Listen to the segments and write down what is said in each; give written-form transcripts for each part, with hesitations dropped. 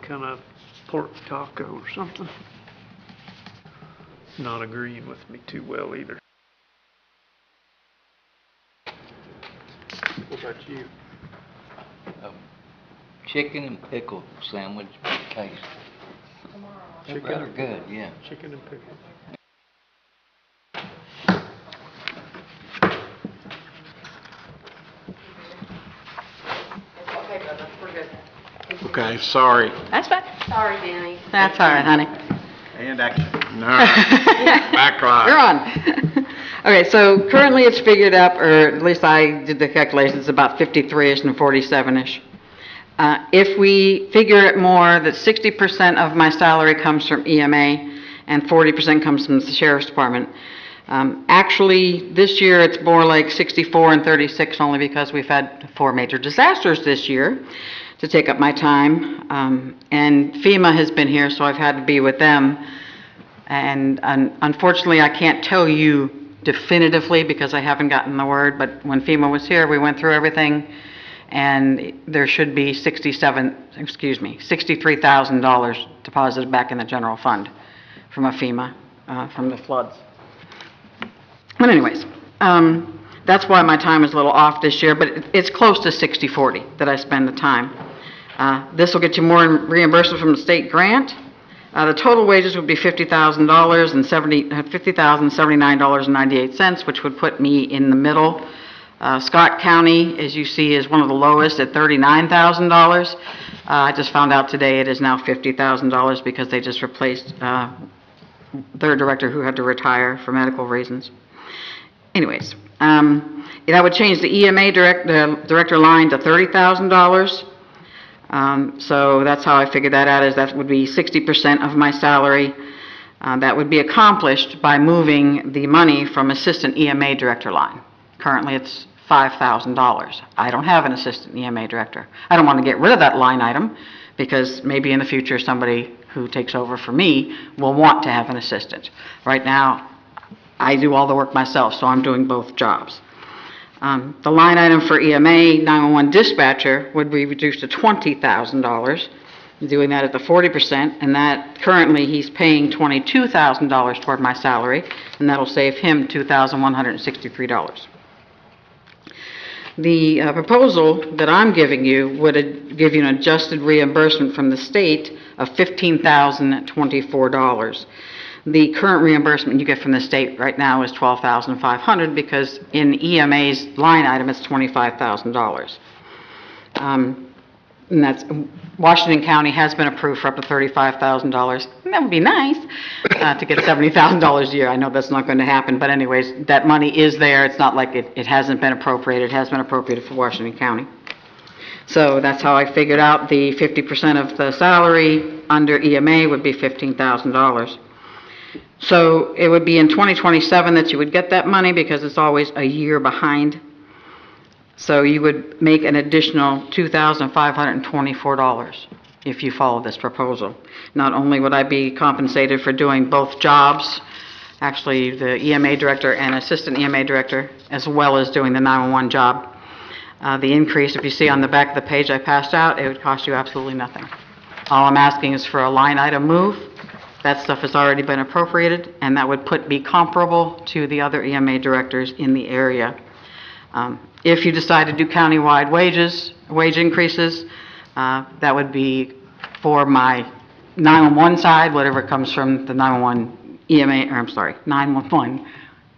kind of pork taco or something. Not agreeing with me too well either. What about you? Chicken and pickle sandwich case. Chicken They're and good, yeah. Chicken and pickle. Okay, brother, we're good. Okay, sorry. That's fine. Sorry, Danny. That's all right, honey. And action. No. Back right. You're on. Okay, so currently it's figured up, or at least I did the calculations, about 53-ish and 47-ish. If we figure it more, that 60% of my salary comes from EMA and 40% comes from the Sheriff's Department. Actually, this year it's more like 64 and 36, only because we've had 4 major disasters this year to take up my time. And FEMA has been here, so I've had to be with them. And unfortunately, I can't tell you definitively because I haven't gotten the word, but when FEMA was here, we went through everything, and there should be $63,000 deposited back in the general fund from a FEMA, from the floods. But anyways, that's why my time is a little off this year, but it's close to 60-40 that I spend the time. This will get you more reimbursement from the state grant. The total wages would be $50,000 and $50,079.98, which would put me in the middle. Scott County, as you see, is one of the lowest at $39,000. I just found out today it is now $50,000 because they just replaced their director who had to retire for medical reasons. Anyways, that would change the EMA director line to $30,000. So that's how I figured that out, is that would be 60% of my salary. That would be accomplished by moving the money from assistant EMA director line. Currently it's $5,000. I don't have an assistant EMA director. I don't want to get rid of that line item because maybe in the future somebody who takes over for me will want to have an assistant. Right now, I do all the work myself, so I'm doing both jobs. The line item for EMA 911 dispatcher would be reduced to $20,000, doing that at the 40%, and that currently he's paying $22,000 toward my salary, and that'll save him $2,163. The proposal that I'm giving you would give you an adjusted reimbursement from the state of $15,024. The current reimbursement you get from the state right now is $12,500 because in EMA's line item it's $25,000. And that's, Washington County has been approved for up to $35,000. And that would be nice to get $70,000 a year. I know that's not going to happen, but anyways, that money is there. It's not like it hasn't been appropriated. It has been appropriated for Washington County. So that's how I figured out the 50% of the salary under EMA would be $15,000. So it would be in 2027 that you would get that money because it's always a year behind. So you would make an additional $2,524 if you follow this proposal. Not only would I be compensated for doing both jobs, actually the EMA director and assistant EMA director, as well as doing the 911 job. The increase, if you see on the back of the page I passed out, it would cost you absolutely nothing. All I'm asking is for a line item move. That stuff has already been appropriated, and that would be comparable to the other EMA directors in the area. If you decide to do countywide wage increases, that would be for my 911 side, whatever comes from the 911 EMA, or I'm sorry, 911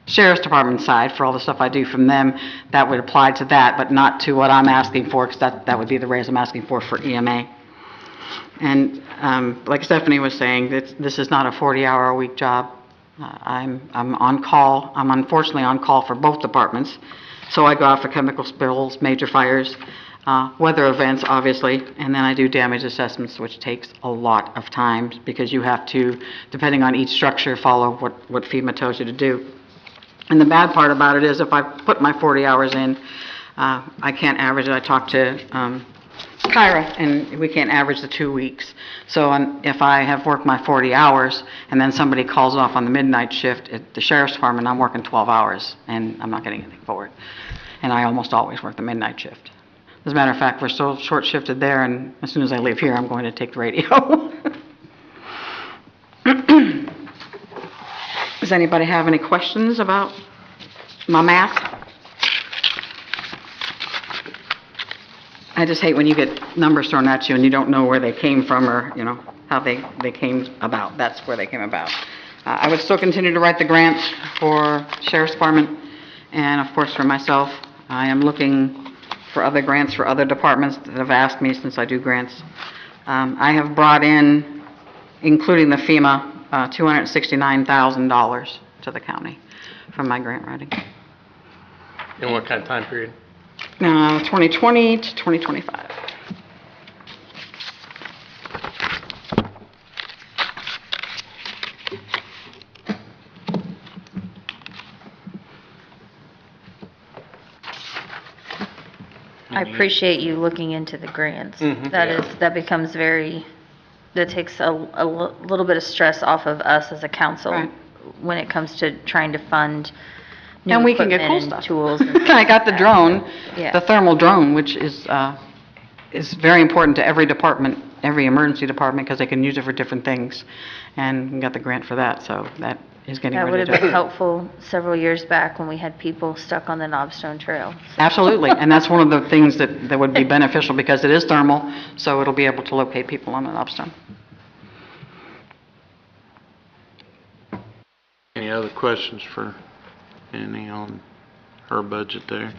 Sheriff's Department side for all the stuff I do from them, that would apply to that, but not to what I'm asking for, because that would be the raise I'm asking for EMA. And like Stephanie was saying, this is not a 40-hour-a-week job. I'm on call. I'm unfortunately on call for both departments. So I go out for chemical spills, major fires, weather events, obviously, and then I do damage assessments, which takes a lot of time because you have to, depending on each structure, follow what FEMA tells you to do. And the bad part about it is if I put my 40 hours in, I can't average it. I talked to Kyra, and we can't average the 2 weeks. So if I have worked my 40 hours and then somebody calls off on the midnight shift at the Sheriff's Department, I'm working 12 hours and I'm not getting anything for it. And I almost always work the midnight shift. As a matter of fact, we're so short-shifted there, and as soon as I leave here, I'm going to take the radio. Does anybody have any questions about my math? I just hate when you get numbers thrown at you and you don't know where they came from or, how they came about. That's where they came about. I would still continue to write the grants for Sheriff's Department and, of course, for myself. I am looking for other grants for other departments that have asked me since I do grants. I have brought in, including the FEMA, $269,000 to the county from my grant writing. In what kind of time period? 2020 to 2025. I appreciate you looking into the grants. Mhm. That becomes that takes a little bit of stress off of us as a council Right. when it comes to trying to fund new And we can get cool equipment and stuff. tools. and I got the things like drone, Yeah. the thermal drone, which is very important to every department, every emergency department, because they can use it for different things. And we got the grant for that, so that is getting That would ready have been to... helpful several years back when we had people stuck on the Knobstone Trail. Absolutely, and that's one of the things that would be beneficial, because it is thermal, so it'll be able to locate people on an upstone. Any other questions for Annie on her budget there?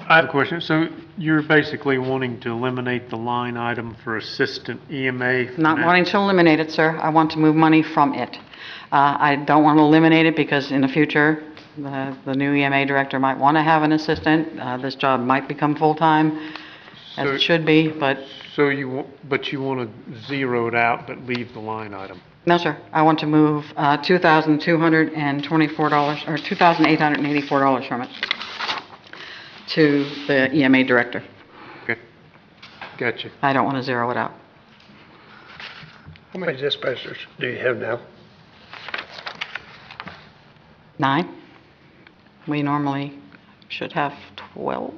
I have a question. So you're basically wanting to eliminate the line item for assistant EMA? Not wanting to eliminate it, sir. I want to move money from it. I don't want to eliminate it because in the future, the new EMA director might want to have an assistant. This job might become full-time, as So- it should be, but So you want to zero it out but leave the line item? no, sir. I want to move $2,224, or $2,884 from it to the EMA director. Okay. Gotcha. I don't want to zero it out. How many dispatchers do you have now? 9. We normally should have 12.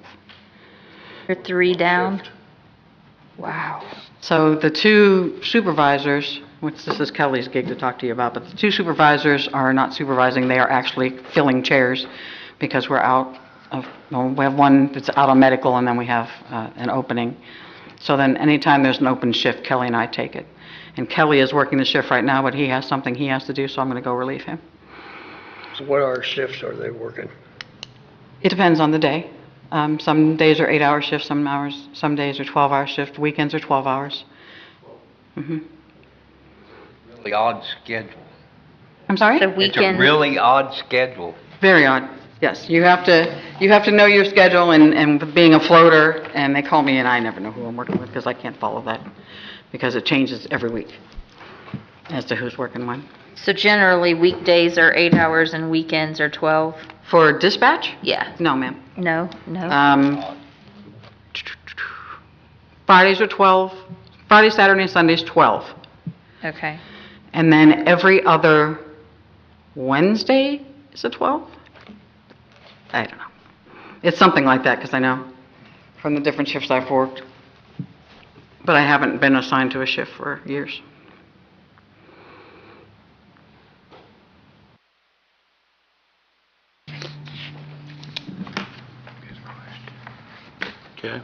You're 3 down? Wow. So the 2 supervisors, which this is Kelly's gig to talk to you about, but the 2 supervisors are not supervising, they are actually filling chairs because we're out of, well, we have one that's out on medical and then we have an opening. So then anytime there's an open shift, Kelly and I take it. And Kelly is working the shift right now, but he has something he has to do, so I'm going to go relieve him. So what hour shifts are they working? It depends on the day. Some days are 8-hour shifts, some days are 12-hour shift, weekends are 12 hours. Really odd schedule. I'm sorry? The It's a weekend, really odd schedule. Very odd, yes. You have to know your schedule, and with being a floater, and they call me and I never know who I'm working with because I can't follow that, because it changes every week as to who's working when. so generally weekdays are 8 hours and weekends are 12? For dispatch? Yeah. No, ma'am. No? Fridays are 12, Friday, Saturday, and Sundays 12. Okay. And then every other Wednesday is a 12? I don't know. It's something like that, because I know from the different shifts I've worked. But I haven't been assigned to a shift for years. Okay.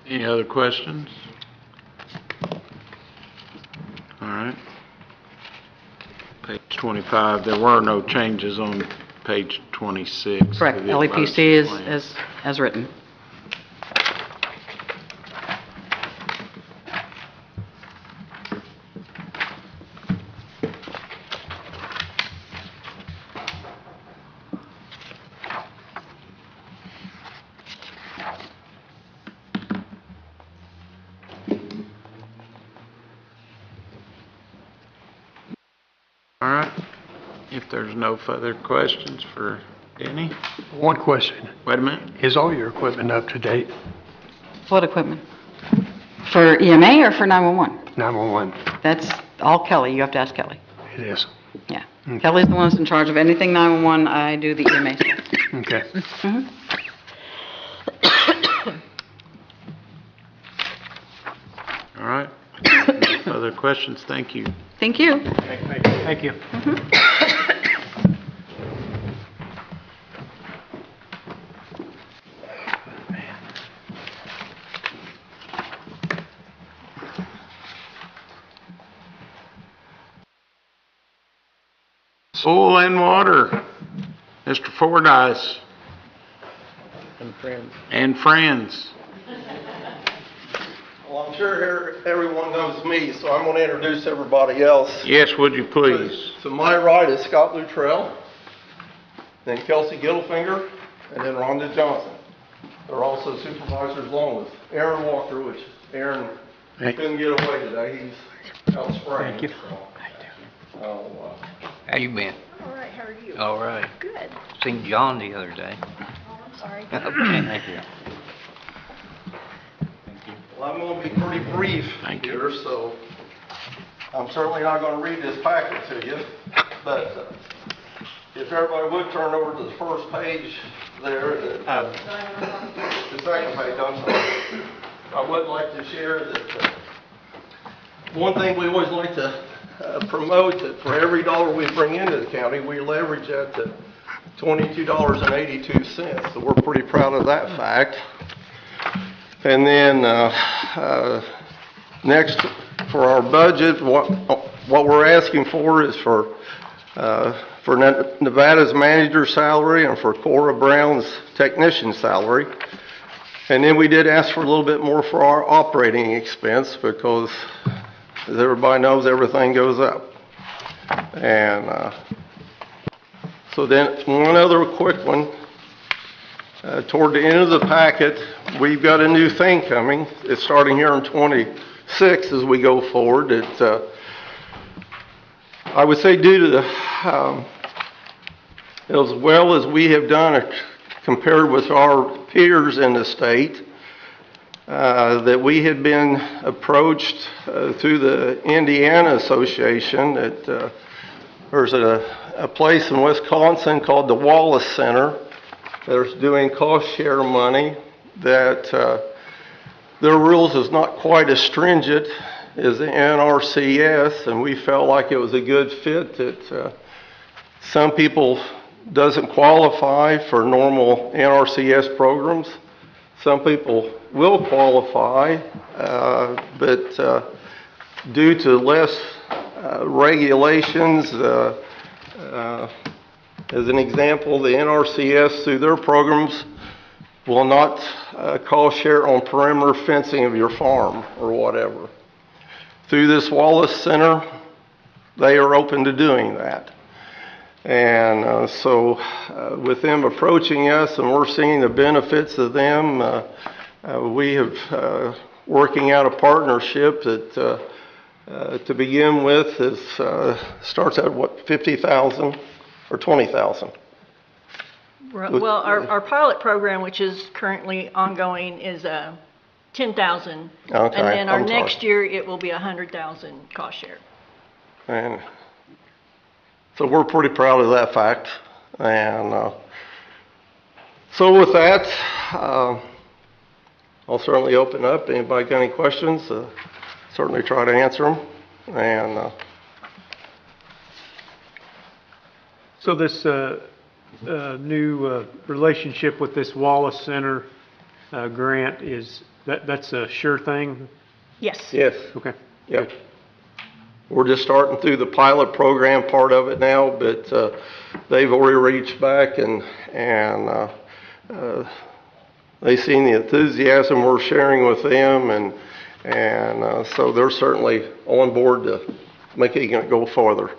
Any other questions? All right. Page 25, there were no changes on page 26. Correct. to the LEPC is plan. as written. All right. If there's no further questions for Denny, One question, wait a minute. is all your equipment up to date? What equipment? For EMA or for 911? 911, That's all Kelly. You have to ask Kelly. it is. Yeah. Okay. Kelly's the one that's in charge of anything 911. I do the EMA stuff. Okay. All right. No further questions? Thank you. Thank you. Thank you. Soil and Water, Mr. Fordyce And friends. and friends. Well, I'm sure everyone knows me, so I'm going to introduce everybody else. Yes, would you please? To my right is Scott Luttrell, then Kelsey Gittlefinger, and then Rhonda Johnson. They're also supervisors along with Aaron Walker, which Aaron couldn't get away today. He's out spraying. Thank you. How you been? All right, how are you? All right. Good. Seen John the other day. Oh, I'm sorry. Okay, thank you. Well, I'm going to be pretty brief Thank you. here, so I'm certainly not going to read this packet to you, but if everybody would turn over to the first page there, the second page, I'm sorry. I would like to share that one thing we always like to promote, that for every dollar we bring into the county, we leverage that to $22.82, so we're pretty proud of that fact. And then next, for our budget, what we're asking for is for Nevada's manager salary and for Cora Brown's technician salary. And then we did ask for a little bit more for our operating expense because, as everybody knows, everything goes up. And so then one other quick one. Toward the end of the packet, we've got a new thing coming. It's starting here in 26 as we go forward. I would say due to the, as well as we have done it compared with our peers in the state, that we had been approached through the Indiana Association that there's a place in Wisconsin called the Wallace Center. They're doing cost share money that their rules is not quite as stringent as the NRCS, and we felt like it was a good fit that some people doesn't qualify for normal NRCS programs. Some people will qualify, but due to less regulations, as an example, the NRCS, through their programs, will not cost share on perimeter fencing of your farm or whatever. Through this Wallace Center, they are open to doing that. And so with them approaching us and we're seeing the benefits of them, we have working out a partnership that to begin with is starts at what, 50,000 or 20,000? Well, our pilot program, which is currently ongoing, is 10,000. Okay, And then our I'm sorry. next year, it will be 100,000 cost share. And so we're pretty proud of that fact. And so with that, I'll certainly open up. Anybody got any questions? Certainly try to answer them. And So this new relationship with this Wallace Center grant, that's a sure thing? Yes. yes, Okay. yep. We're just starting through the pilot program part of it now, but they've already reached back and they've seen the enthusiasm we're sharing with them, and so they're certainly on board to making it go farther.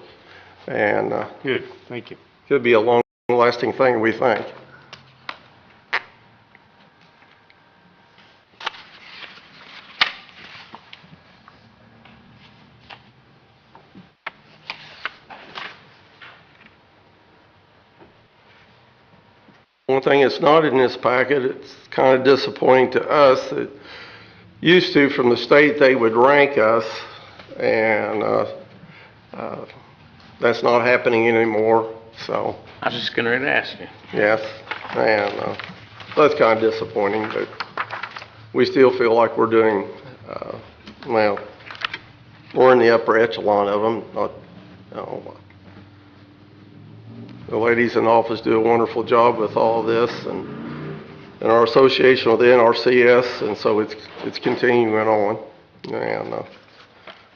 And Good, thank you. could be a long-lasting thing, we think. One thing that's not in this packet, it's kind of disappointing to us, that used to, from the state, they would rank us, and that's not happening anymore, so, I was just getting ready to ask you. yes, and that's kind of disappointing, but we still feel like we're doing well, we're in the upper echelon of them, not, you know, the ladies in office do a wonderful job with all of this, and our association with the NRCS, and so it's continuing on. And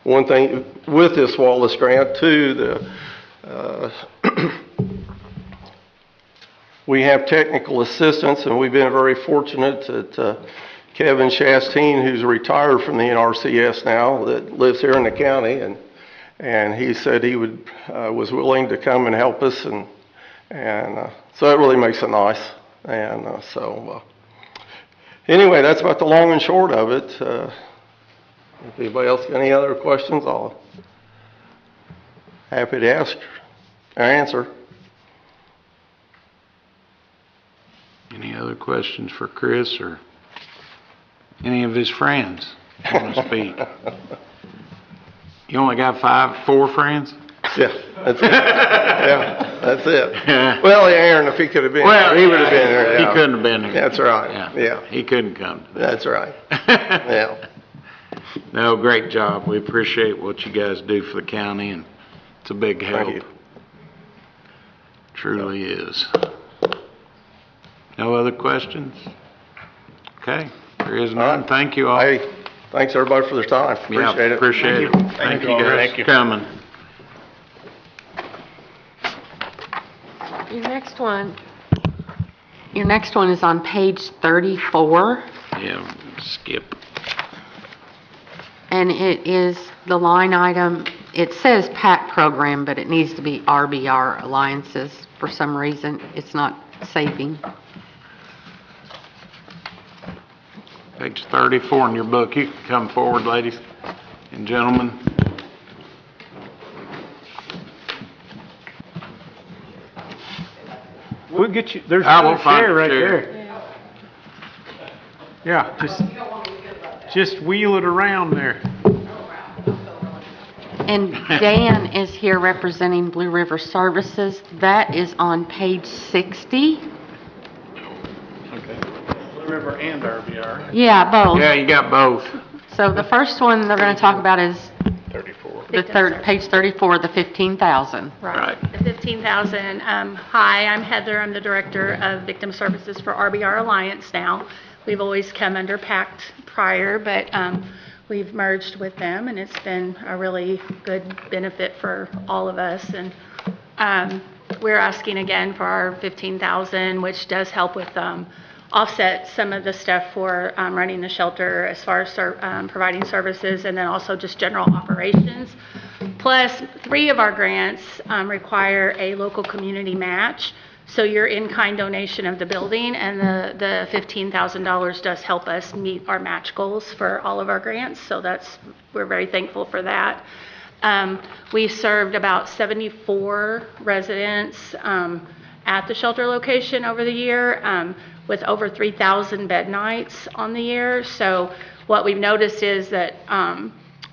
one thing with this Wallace grant too, we have technical assistance, and we've been very fortunate that Kevin Chastain, who's retired from the NRCS now, that lives here in the county, and he said he was willing to come and help us, and so that really makes it nice. And anyway, that's about the long and short of it. If anybody else got any other questions, I'll happy to ask or answer. Any other questions for Chris or any of his friends want to speak? You only got 4 friends? Yeah, that's it. Yeah, that's it. Well, Aaron, if he could have been Well, here, he would have been there. He Yeah. couldn't have been here. That's right. Yeah, He couldn't come to that's right. that. Yeah. No, great job. We appreciate what you guys do for the county, and it's a big help. Thank you. Truly is. No other questions? Okay, there is none. right. Thank you all. Hey, thanks everybody for their time. Yeah, Appreciate it. Appreciate it. Thank you guys Thank for you. coming. Your next one is on page 34, Yeah, skip. and it is the line item, it says PAC program, but it needs to be RBR Alliances. For some reason, it's not saving. Page 34 in your book. You can come forward, ladies and gentlemen. We'll get you, there's I will another find chair a right chair. there. Yeah, just wheel it around there. And Dan is here representing Blue River Services. That is on page 60. Okay. Blue River and RBR, Yeah, both. Yeah, you got both. So the first one they're going to talk about is 34. the third, page 34, the 15,000. Right. The 15,000. Hi, I'm Heather. I'm the Director of Victim Services for RBR Alliance now. We've always come under PACT prior, but we've merged with them, and it's been a really good benefit for all of us. And we're asking again for our 15,000, which does help with offset some of the stuff for running the shelter as far as providing services, and then also just general operations. Plus, 3 of our grants require a local community match. So your in-kind donation of the building, and the $15,000 does help us meet our match goals for all of our grants. So we're very thankful for that. We served about 74 residents at the shelter location over the year, with over 3,000 bed nights on the year. So what we've noticed is that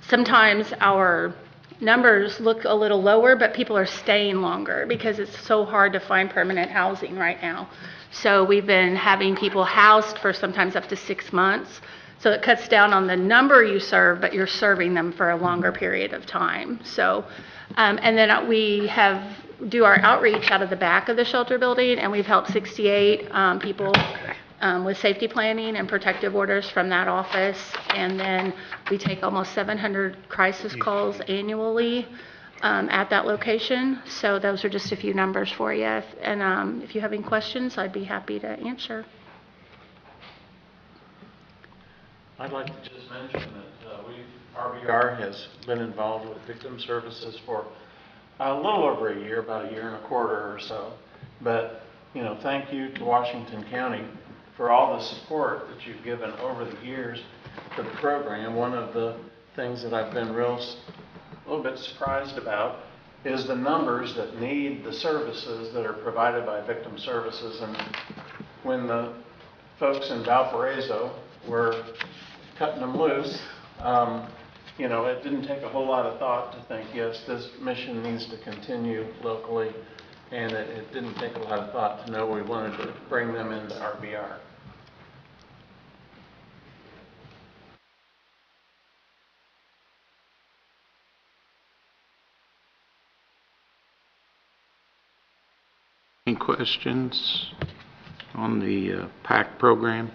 sometimes our numbers look a little lower, but people are staying longer because it's so hard to find permanent housing right now. So we've been having people housed for sometimes up to 6 months. So it cuts down on the number you serve, but you're serving them for a longer period of time. So, and then we do our outreach out of the back of the shelter building, and we've helped 68 people with safety planning and protective orders from that office. And then we take almost 700 crisis calls annually at that location. So those are just a few numbers for you. And if you have any questions, I'd be happy to answer. I'd like to just mention that RBR has been involved with victim services for a little over a year, about a year and a quarter or so. But, you know, thank you to Washington County for all the support that you've given over the years to the program. One of the things that I've been a little bit surprised about is the numbers that need the services that are provided by victim services. And when the folks in Valparaiso were cutting them loose, you know, it didn't take a whole lot of thought to think, yes, this mission needs to continue locally, and it didn't take a lot of thought to know we wanted to bring them into RBR. Any questions on the PAC program?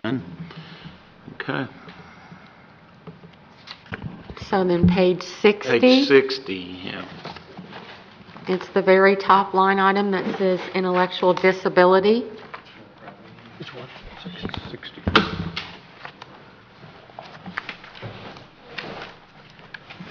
None? Okay. So then page 60. Page 60, yeah. It's the very top line item that says intellectual disability. Which one? 60.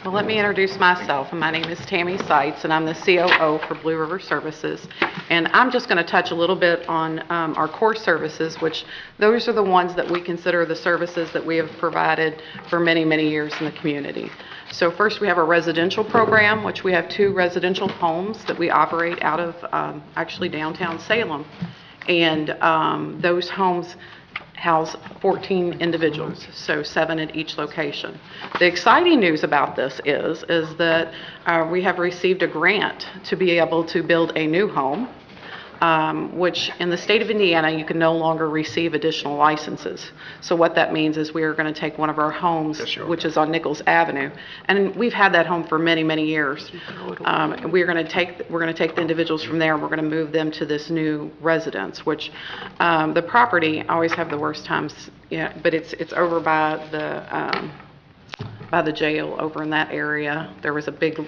Well, let me introduce myself. My name is Tammy Seitz, and I'm the COO for Blue River Services. And I'm just going to touch a little bit on our core services, which those are the ones that we consider the services that we have provided for many, many years in the community. So first, we have a residential program, which we have 2 residential homes that we operate out of actually downtown Salem. And those homes house 14 individuals, so 7 at each location. The exciting news about this is that we have received a grant to be able to build a new home, which in the state of Indiana, you can no longer receive additional licenses. So what that means is we are going to take one of our homes, which is on Nichols Avenue, and we've had that home for many, many years. We're going to take the individuals from there, and we're going to move them to this new residence, which the property, I always have the worst times, but it's over by the jail over in that area. There was a big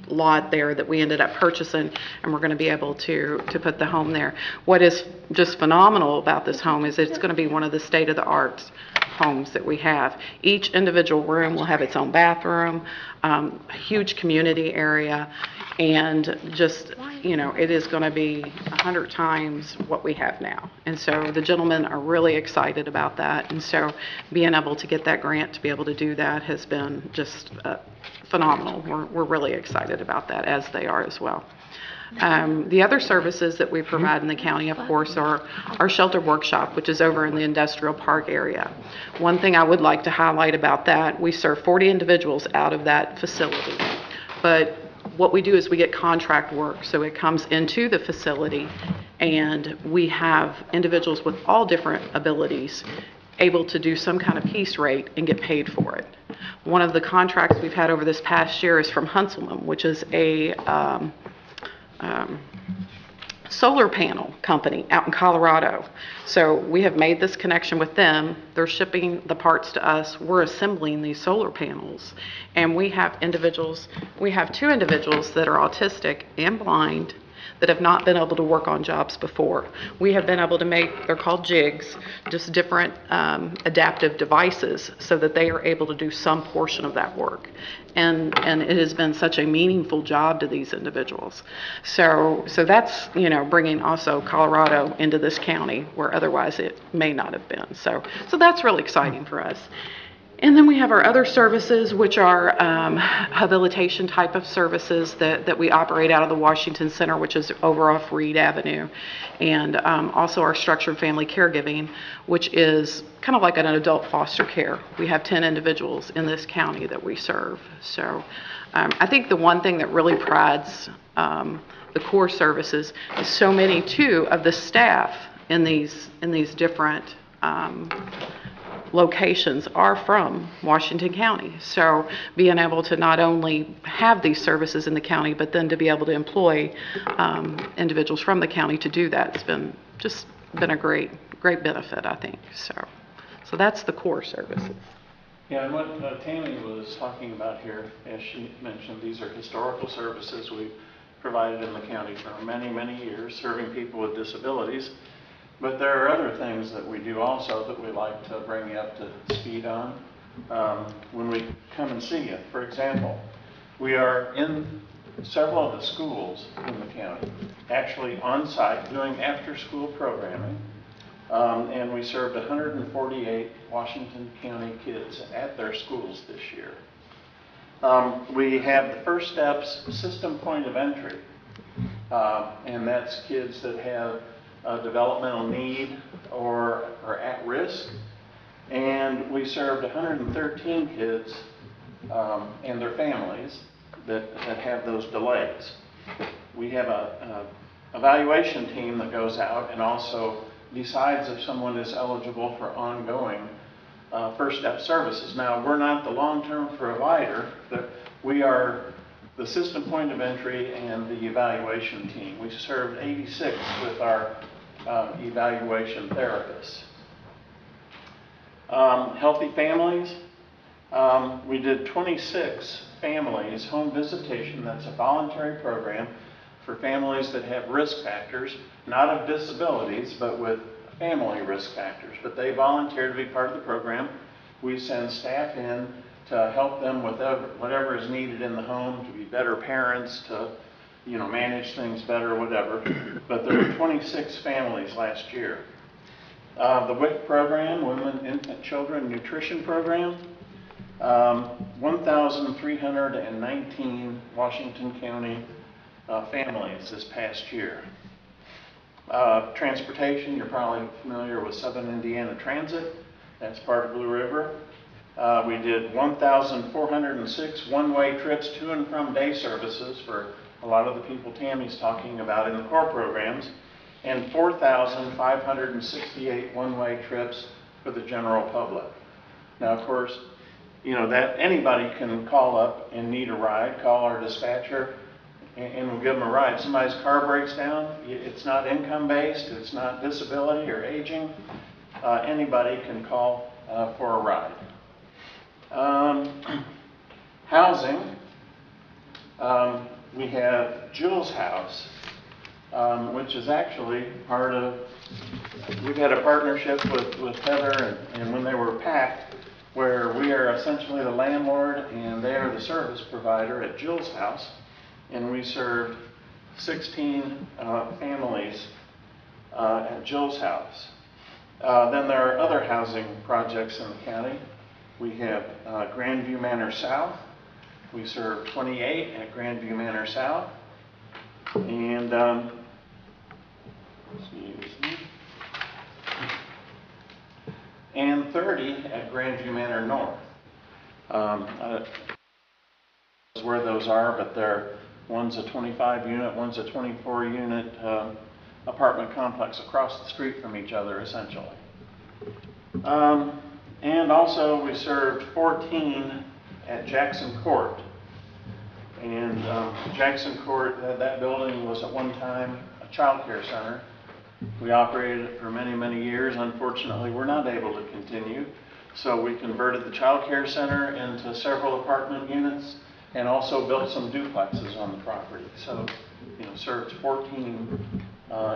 lot there that we ended up purchasing, and we're going to be able to put the home there. What is just phenomenal about this home is it's going to be one of the state-of-the-art homes that we have. Each individual room will have its own bathroom, a huge community area, and just, it is going to be 100 times what we have now. And so the gentlemen are really excited about that, and so being able to get that grant to be able to do that has been just phenomenal. We're really excited about that, as they are as well. The other services that we provide in the county, of course, are our shelter workshop, which is over in the industrial park area. One thing I would like to highlight about that, we serve 40 individuals out of that facility. But what we do is we get contract work, so it comes into the facility, and we have individuals with all different abilities able to do some kind of piece rate and get paid for it. One of the contracts we've had over this past year is from Huntsman, which is a solar panel company out in Colorado. So we have made this connection with them. They're shipping the parts to us. We're assembling these solar panels. And we have 2 individuals that are autistic and blind that have not been able to work on jobs before. We have been able to make, they're called jigs, just different adaptive devices so that they are able to do some portion of that work. And it has been such a meaningful job to these individuals. So that's, bringing also Colorado into this county where otherwise it may not have been. So that's really exciting for us. And then we have our other services, which are habilitation type of services that we operate out of the Washington Center, which is over off Reed Avenue, and also our structured family caregiving, which is kind of like an adult foster care. We have 10 individuals in this county that we serve. So I think the one thing that really prides the core services is so many, too, of the staff in these different locations are from Washington County. So being able to not only have these services in the county, but then to be able to employ individuals from the county to do that, it's been a great benefit, I think. So that's the core services. Yeah, and what Tammy was talking about here, as she mentioned, these are historical services we've provided in the county for many, many years, serving people with disabilities. But there are other things that we do also that we like to bring you up to speed on when we come and see you. For example, we are in several of the schools in the county, actually on site doing after-school programming, and we served 148 Washington County kids at their schools this year. We have the First Steps system point of entry, and that's kids that have a developmental need or are at risk. And we served 113 kids and their families that have those delays. We have a evaluation team that goes out and also decides if someone is eligible for ongoing First Step services. Now, we're not the long-term provider. We are the system point of entry and the evaluation team. We served 86 with our evaluation therapists. Healthy families, we did 26 families home visitation. That's a voluntary program for families that have risk factors, not of disabilities, but with family risk factors. But they volunteer to be part of the program. We send staff in to help them with whatever is needed in the home, to be better parents, to manage things better, whatever. But there were 26 families last year. The WIC program, Women, Infant, Children Nutrition Program, 1,319 Washington County families this past year. Transportation, you're probably familiar with Southern Indiana Transit. That's part of Blue River. We did 1,406 one-way trips to and from day services for a lot of the people Tammy's talking about in the core programs, and 4,568 one-way trips for the general public. Now, of course, that anybody can call up and need a ride, call our dispatcher, and we'll give them a ride. Somebody's car breaks down, it's not income-based, it's not disability or aging. Anybody can call for a ride. Housing, we have Jules House, which is actually part of, we've had a partnership with Heather and when they were packed, where we are essentially the landlord and they are the service provider at Jules House, and we served 16 families at Jules House. Then there are other housing projects in the county. We have Grandview Manor South. We serve 28 at Grandview Manor South. And and 30 at Grandview Manor North. Where those are, but one's a 25 unit, one's a 24 unit apartment complex across the street from each other, essentially. And also we served 14 at Jackson Court. And Jackson Court, that building was at one time a child care center. We operated it for many, many years. Unfortunately, we're not able to continue. So we converted the child care center into several apartment units and also built some duplexes on the property. So, served 14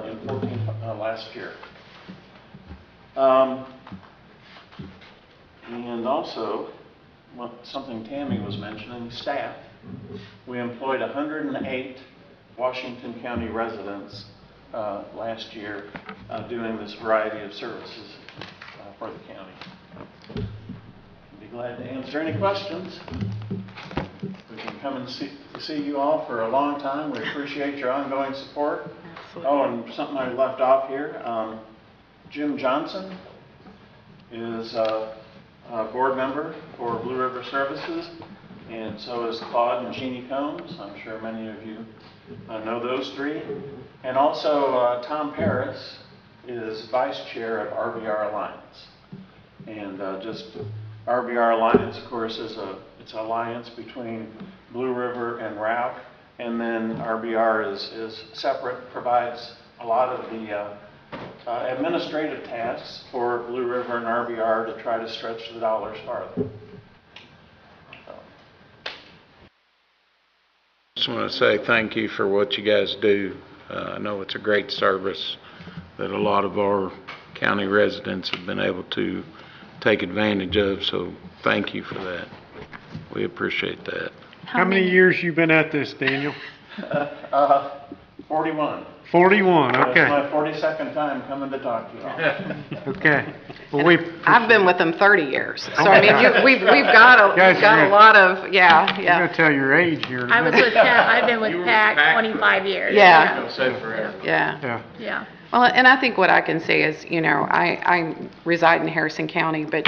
in 14 last year. And also, something Tammy was mentioning, staff. We employed 108 Washington County residents last year doing this variety of services for the county. I'd be glad to answer any questions. We can come and see you all for a long time. We appreciate your ongoing support. Absolutely. Oh, and something I left off here. Jim Johnson is a board member for Blue River Services, and so is Claude and Jeannie Combs. I'm sure many of you know those three. And also Tom Paris is vice chair of RBR Alliance. And RBR Alliance, of course, it's an alliance between Blue River and Ralph. And then RBR is separate, provides a lot of the administrative tasks for Blue River and RBR to try to stretch the dollars farther. Just want to say thank you for what you guys do. I know it's a great service that a lot of our county residents have been able to take advantage of, so thank you for that. We appreciate that. How many years you been at this, Daniel? 41. 41, okay. It's my 42nd time coming to talk to you all. Okay. Well, I've been with them 30 years. So, I mean, we've got a lot of, You're going to tell your age here. in a I was minute. with PAC, I've been with PAC 25 years. Yeah. Yeah. Yeah. Well, and I think what I can say is, I reside in Harrison County, but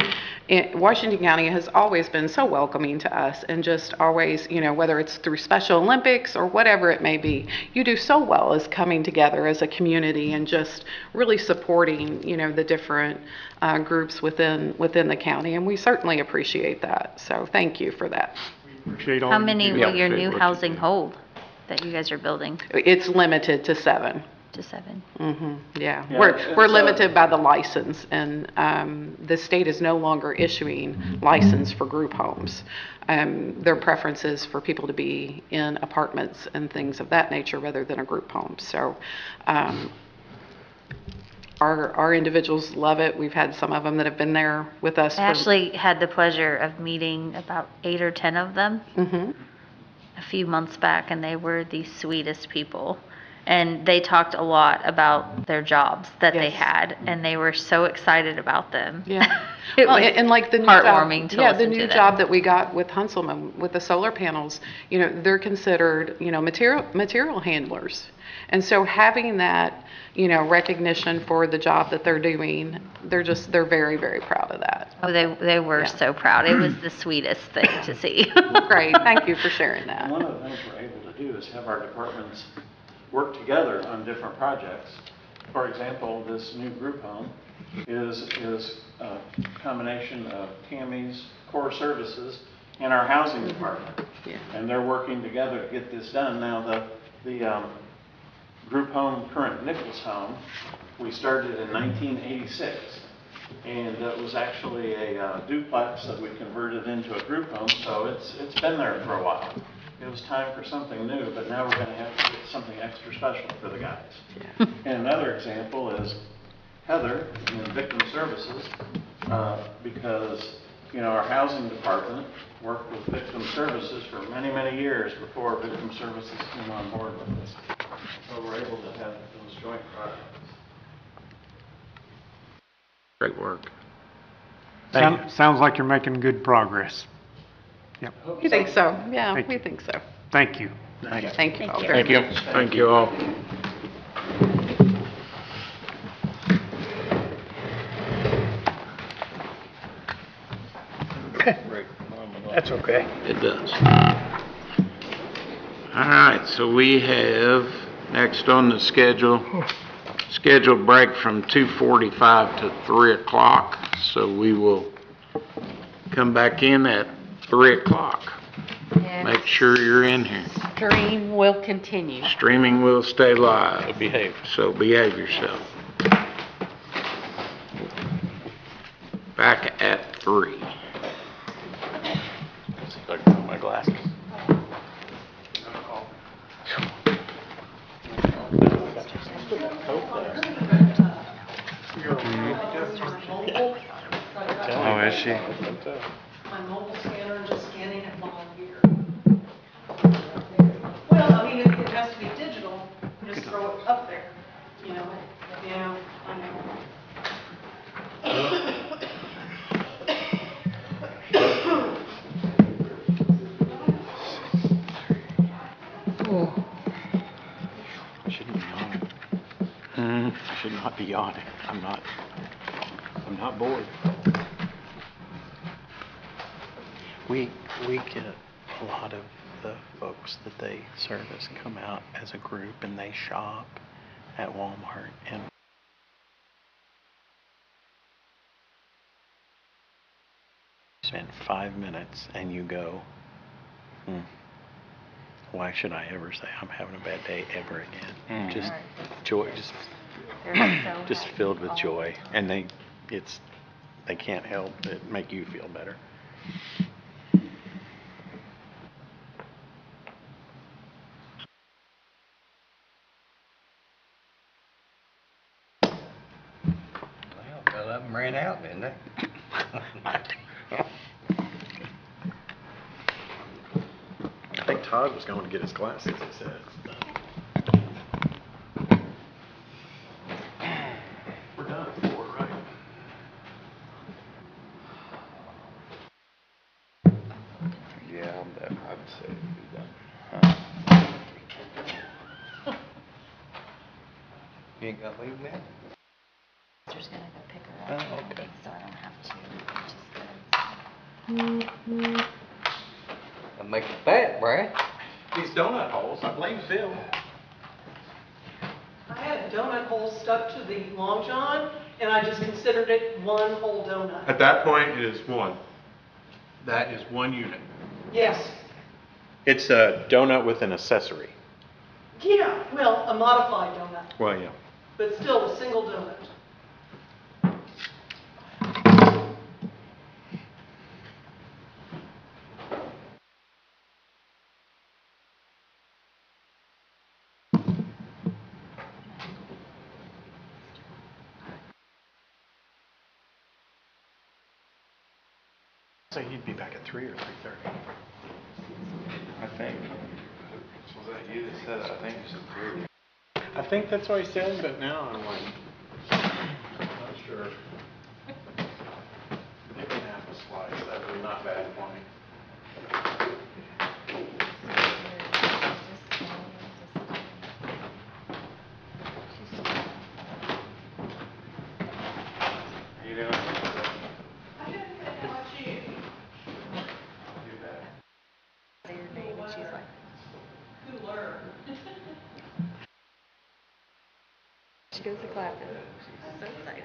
Washington County has always been so welcoming to us, and just always, whether it's through Special Olympics or whatever it may be, you do so well as coming together as a community and just really supporting, the different groups within the county, and we certainly appreciate that. So thank you for that. We appreciate all How you many do. will your appreciate new what you housing do. hold that you guys are building It's limited to 7. to 7? Yeah, Yeah, we're it's, limited by the license, and the state is no longer issuing license for group homes. Their preference is for people to be in apartments and things of that nature rather than a group home. So our individuals love it. We've had some of them that have been there with us. I actually had the pleasure of meeting about 8 or 10 of them a few months back, and they were the sweetest people. And they talked a lot about their jobs that they Yes. had, and they were so excited about them. Yeah. It Well, was and like the new heartwarming job, to yeah, the listen new to them. job that we got with Hunselman with the solar panels, they're considered, material handlers. And so having that, recognition for the job that they're doing, they're very, very proud of that. Oh, they were Yeah. so proud. It was the sweetest thing to see. Great, thank you for sharing that. And one of the things we're able to do is have our departments work together on different projects. For example, this new group home is a combination of Tammy's core services and our housing department. Yeah. And they're working together to get this done. Now, the group home, current Nichols home, we started in 1986. And it was actually a duplex that we converted into a group home, so it's been there for a while. It was time for something new, but now we're going to have to get something extra special for the guys. Yeah. And another example is Heather in Victim Services, because, our housing department worked with Victim Services for many, many years before Victim Services came on board with us. So we're able to have those joint projects. Great work. Sounds like you're making good progress. Yep, We think so, yeah, Thank we you. think so. thank you. Thank you all very Thank you. much. Thank you all. That's okay. It does. All right, so we have next on the scheduled break from 2:45 to 3 o'clock. So we will come back in at 3 o'clock. Make sure you're in here. Stream will continue. Streaming will stay live. Behave. So behave yourself. Back at 3. See if I can put my glasses. Oh, is she? My mobile scanner and just scanning it while I'm here. Well, I mean, it has to be digital, just throw it up there, Yeah, I know. I shouldn't be yawning. I should not be yawning. I'm not bored. We get a lot of the folks that they service come out as a group and they shop at Walmart and spend 5 minutes and you go, why should I ever say I'm having a bad day ever again? Just joy, just filled with joy, and they can't help but make you feel better. Well, a couple of them ran out, didn't they? I think Todd was going to get his glasses, he said. We're done at 4, right? Yeah, I'd say do that. You ain't got to leave now? Just gonna go pick her Oh, up, okay. so I don't have to, I'll make it fat, Brad. These donut holes, I blame Phil. I had donut holes stuck to the Long John, and I just considered it one whole donut. At that point, it is one. That is one unit. Yes, It's a donut with an accessory. Yeah, well, a modified donut, Well, yeah. but still a single donut. So he'd be back at 3 or 3:30. I think. Was that you that said it? I think you said 3. I think that's what he said, but now I'm like, not sure. Maybe half a slice, that would be not bad for me. How you doing? She goes to clapping. She's so excited.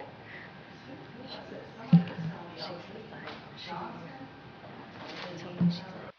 She's so excited. She told me she's like,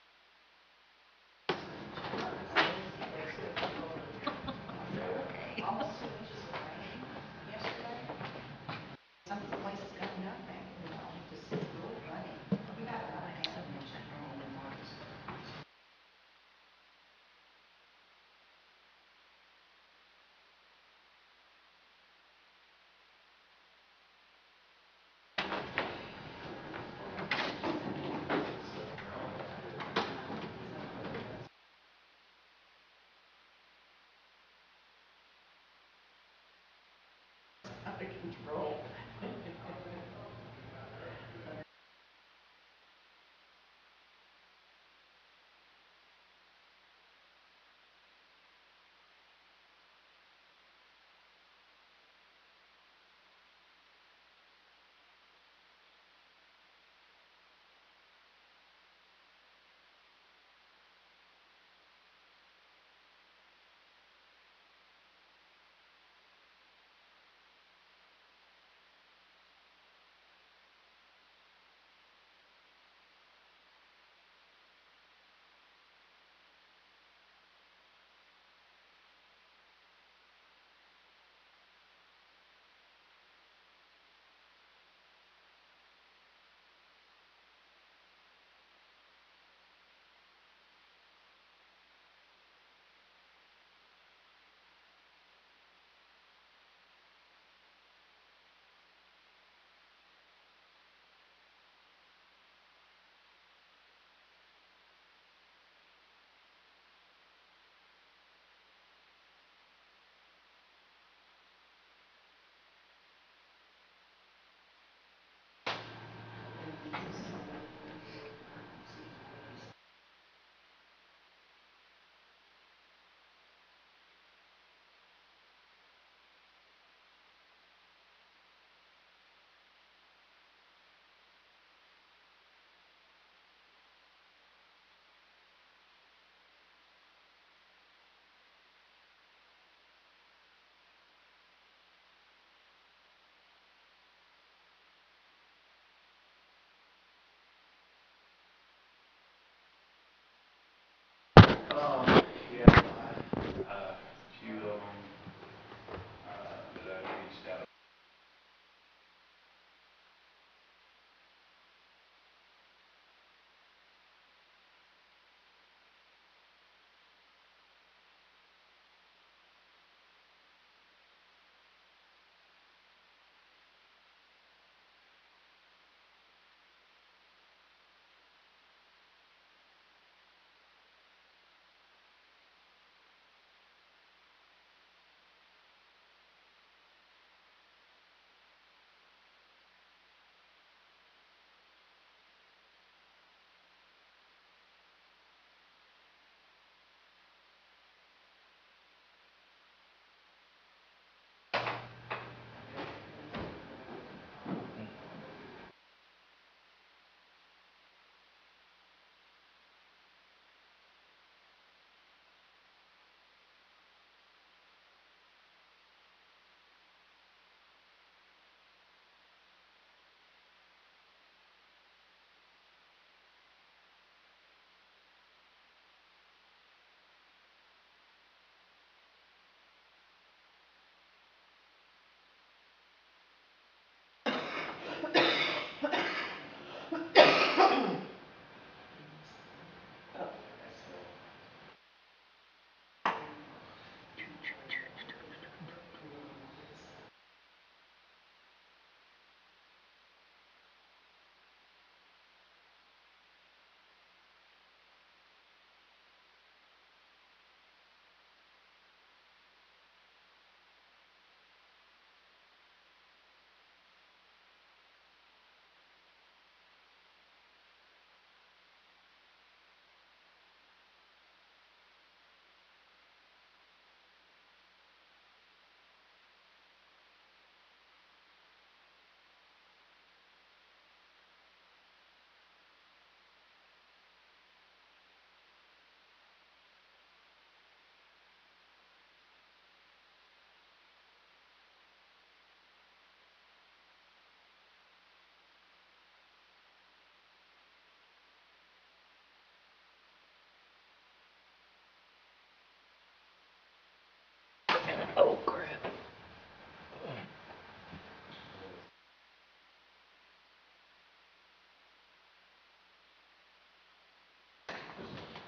Oh, crap.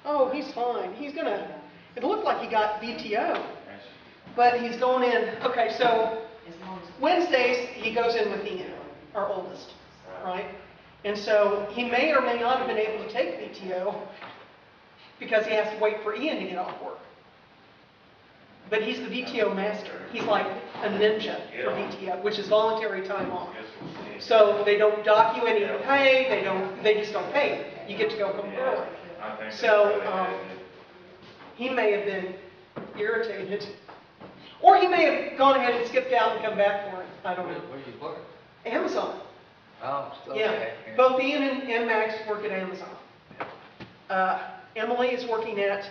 Oh, he's fine. It looked like he got VTO, but he's going in, okay, so Wednesdays, he goes in with Ian, our oldest, right? And so he may or may not have been able to take VTO because he has to wait for Ian to get off work. But he's the VTO master. He's like a ninja for VTO, which is voluntary time off. So they don't dock you any pay, they just don't pay you. You get to go home early. So he may have been irritated. Or he may have gone ahead and skipped out and come back for it. I don't know. Where's your work? Amazon. Oh, still Yeah. there. Both Ian and Max work at Amazon. Emily is working at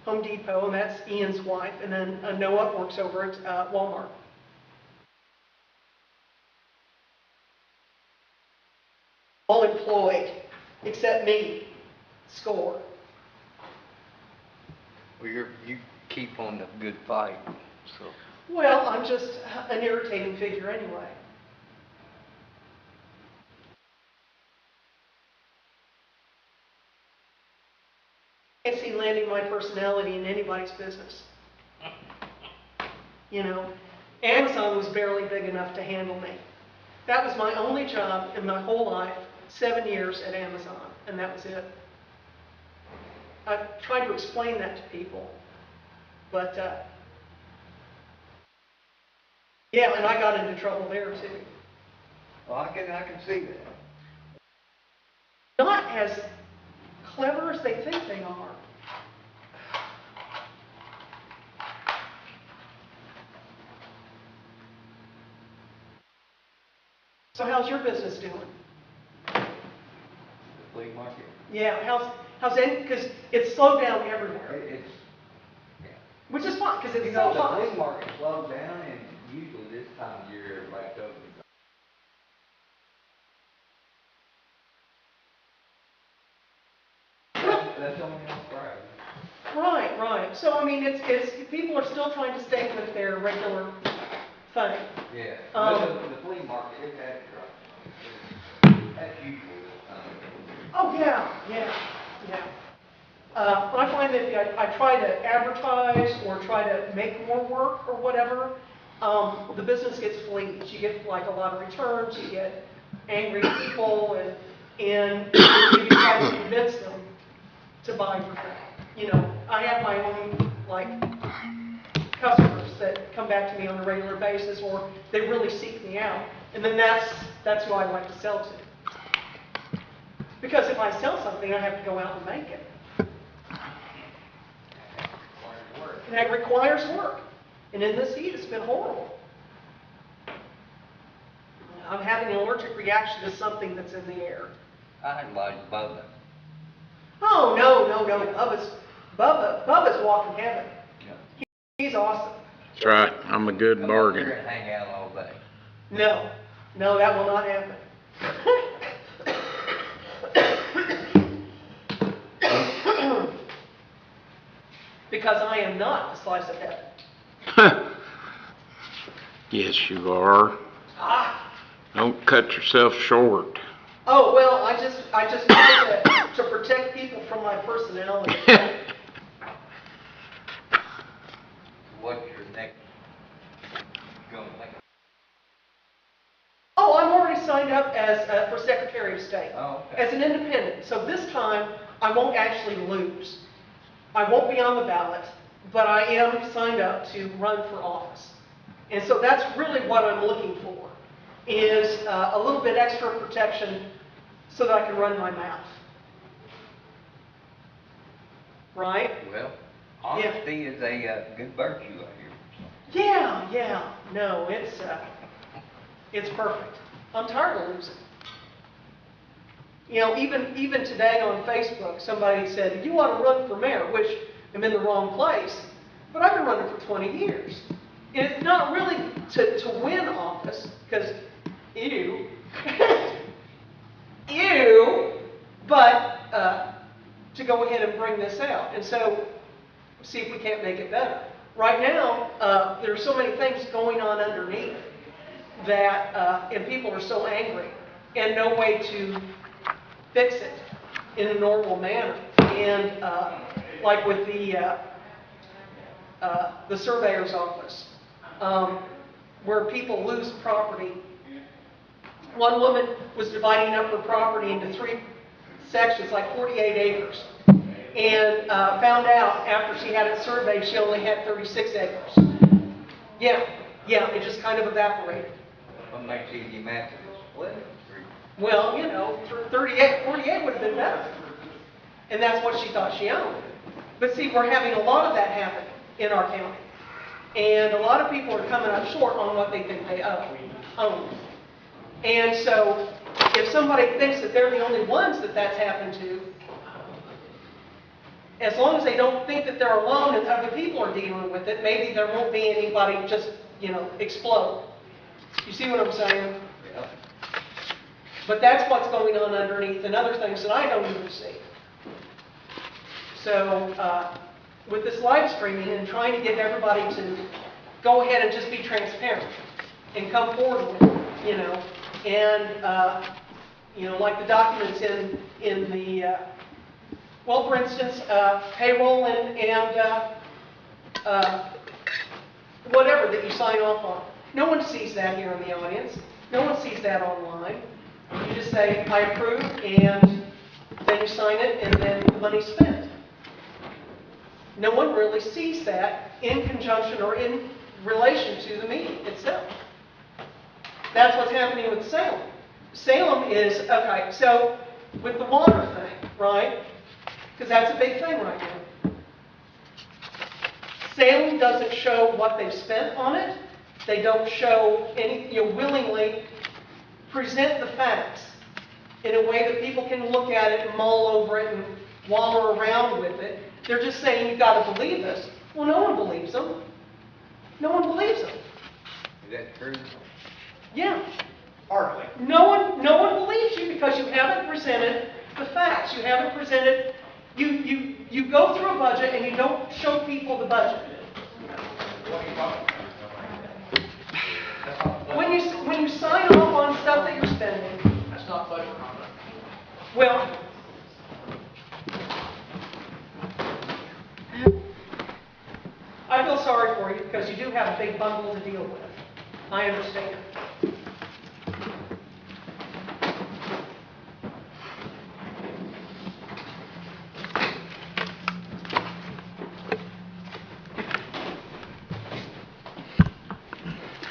Home Depot, and that's Ian's wife. And then Noah works over at Walmart. All employed, except me. Score. Well, you keep on the good fight, so. Well, I'm just an irritating figure anyway. I can't see landing my personality in anybody's business. You know, Amazon was barely big enough to handle me. That was my only job in my whole life, 7 years at Amazon, and that was it. I tried to explain that to people, but yeah, and I got into trouble there too. Well, I can see that. Not as clever as they think they are. So how's your business doing? The flea market. Yeah, how's it? Because it's slowed down everywhere, It's, yeah. which is fine because You it's know, so the hot. flea market slows down, and usually this time of year, everybody goes. That's only on Friday. Right. So I mean, it's people are still trying to stay with their regular thing. Yeah. The flea market, it had dropped. That's usually this time. Oh yeah. I find that I try to advertise or try to make more work or whatever. The business gets fleas. You get like a lot of returns. You get angry people, and you try to convince them to buy your thing. You know, I have my own like customers that come back to me on a regular basis, or they really seek me out, and then that's who I like to sell to. Because if I sell something, I have to go out and make it. And that requires work. And in this heat, it's been horrible. I'm having an allergic reaction to something that's in the air. I like Bubba. Oh, no. Bubba's walking heaven. Yeah. He's awesome. That's right, I'm a good Come up here bargain. and hang out all day. No, that will not happen. Because I am not the slice of heaven. Yes, you are. Don't cut yourself short. Oh, well, I just try to protect people from my personality. What's your next going like? Oh, I'm already signed up as for Secretary of State. Oh, okay. As an independent. So this time, I won't actually lose. I won't be on the ballot, but I am signed up to run for office. And so that's really what I'm looking for, is a little bit extra protection so that I can run my mouth. Right? Well, honesty is a good virtue out here. Yeah. No, it's perfect. I'm tired of losing. You know, even today on Facebook, somebody said, you want to run for mayor, which I'm in the wrong place, but I've been running for 20 years. And it's not really to win office, because ew, but to go ahead and bring this out. And so, see if we can't make it better. Right now, there's so many things going on underneath that, and people are so angry, and no way to fix it in a normal manner. And like with the surveyor's office, where people lose property. One woman was dividing up her property into 3 sections, like 48 acres, and found out after she had it surveyed, she only had 36 acres. Yeah, it just kind of evaporated. What makes you get mad to the split? Well, 48 would have been better. And that's what she thought she owned. But see, we're having a lot of that happen in our county. And a lot of people are coming up short on what they think they own. And so, if somebody thinks that they're the only ones that that's happened to, as long as they don't think that they're alone and other people are dealing with it, maybe there won't be anybody just, explode. You see what I'm saying? Yeah. But that's what's going on underneath and other things that I don't even see. So, with this live streaming and trying to get everybody to go ahead and just be transparent and come forward with it, and, like the documents in the, well, for instance, payroll and whatever that you sign off on. No one sees that here in the audience. No one sees that online. You just say, I approve, and then you sign it, and then the money's spent. No one really sees that in conjunction or in relation to the meeting itself. That's what's happening with Salem. Salem is, okay, so with the water thing, right? Because that's a big thing right now. Salem doesn't show what they've spent on it. They don't show any, willingly present the facts in a way that people can look at it and mull over it and wallow around with it. They're just saying, you've got to believe this. Well, no one believes them. No one believes them. Is that true? Yeah. Hardly. No one believes you because you haven't presented the facts. You haven't presented, you go through a budget and you don't show people the budget. When you sign off on stuff that you're spending. That's not budget conduct. Well, I feel sorry for you because you do have a big bundle to deal with. I understand.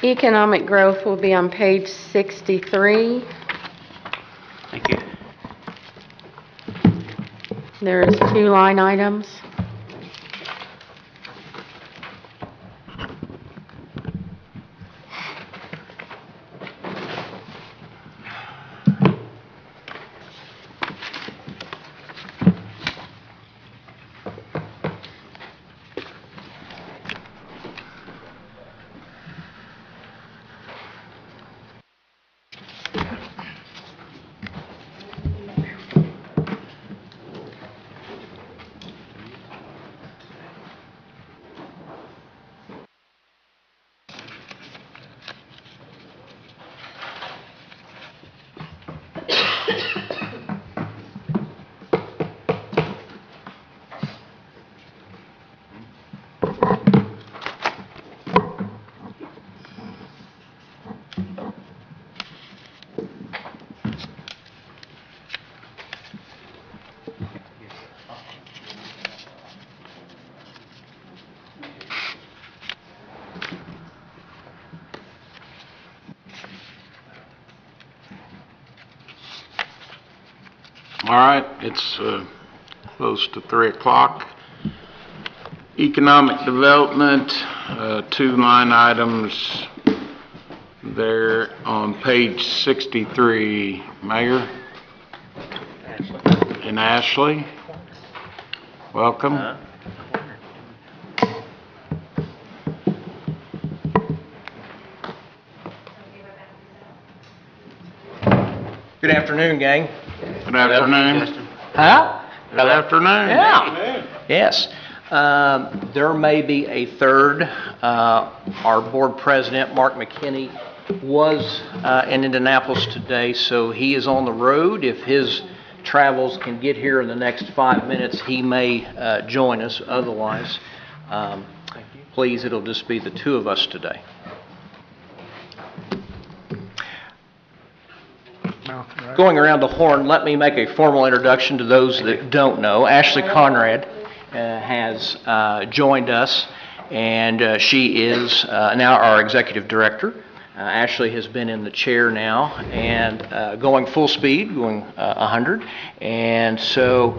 Economic growth will be on page 63. Thank you. There's 2 line items. All right, it's close to 3 o'clock. Economic development, 2 line items there on page 63. Mayor and Ashley, welcome. Good afternoon, gang. Good afternoon. Huh? Good afternoon. Yeah. Yes. There may be a third. Our board president, Mark McKinney, was in Indianapolis today, so he is on the road. If his travels can get here in the next 5 minutes, he may join us. Otherwise, please, it'll just be the two of us today. Going around the horn, let me make a formal introduction to those that don't know. Ashley Conrad has joined us, and she is now our executive director. Ashley has been in the chair now and going full speed, going 100. And so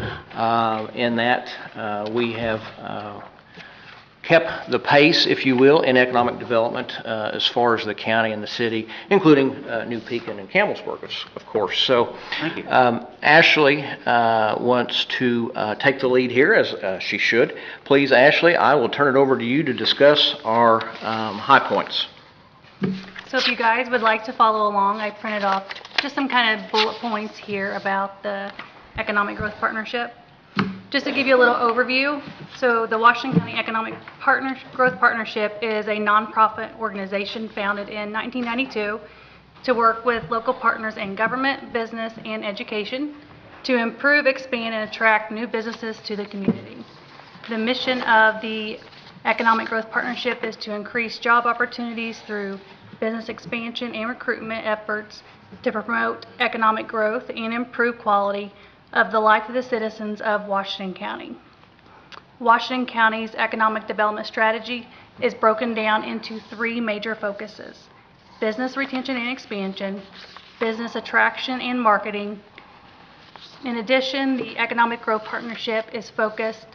in that, we have kept the pace, if you will, in economic development as far as the county and the city, including New Pekin and Campbellsburg, of course. So Ashley wants to take the lead here, as she should. Please, Ashley, I will turn it over to you to discuss our high points. So if you guys would like to follow along, I printed off just some kind of bullet points here about the Economic Growth Partnership. Just to give you a little overview, so the Washington County Economic Growth Partnership is a nonprofit organization founded in 1992 to work with local partners in government, business, and education to improve, expand, and attract new businesses to the community. The mission of the Economic Growth Partnership is to increase job opportunities through business expansion and recruitment efforts to promote economic growth and improve quality of the life of the citizens of Washington County. Washington County's economic development strategy is broken down into 3 major focuses: business retention and expansion, business attraction and marketing. In addition, the Economic Growth Partnership is focused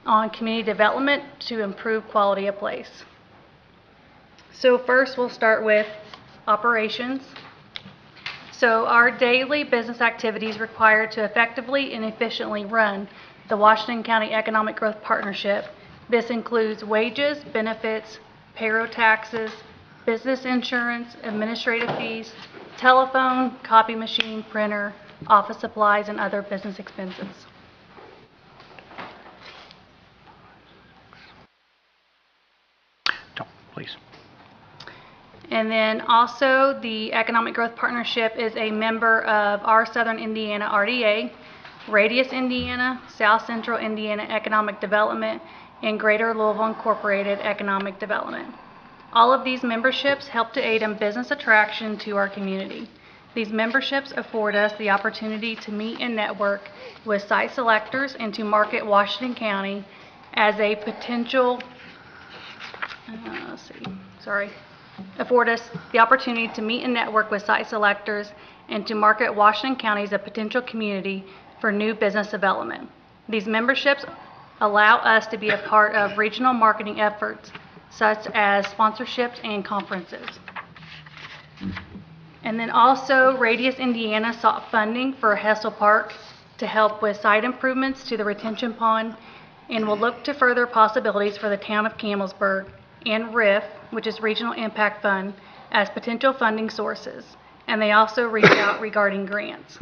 on community development to improve quality of place. So first we'll start with operations. So our daily business activities required to effectively and efficiently run the Washington County Economic Growth Partnership. This includes wages, benefits, payroll taxes, business insurance, administrative fees, telephone, copy machine, printer, office supplies, and other business expenses. Please. And then also the Economic Growth Partnership is a member of our Southern Indiana RDA, Radius Indiana, South Central Indiana Economic Development, and Greater Louisville Incorporated Economic Development. All of these memberships help to aid in business attraction to our community. These memberships afford us the opportunity to meet and network with site selectors and to market Washington County as a potential, afford us the opportunity to meet and network with site selectors and to market Washington County as a potential community for new business development. These memberships allow us to be a part of regional marketing efforts such as sponsorships and conferences. And then also Radius Indiana sought funding for Hessel Park to help with site improvements to the retention pond and will look to further possibilities for the town of Campbellsburg and RIF, which is Regional Impact Fund, as potential funding sources. And they also reach out regarding grants.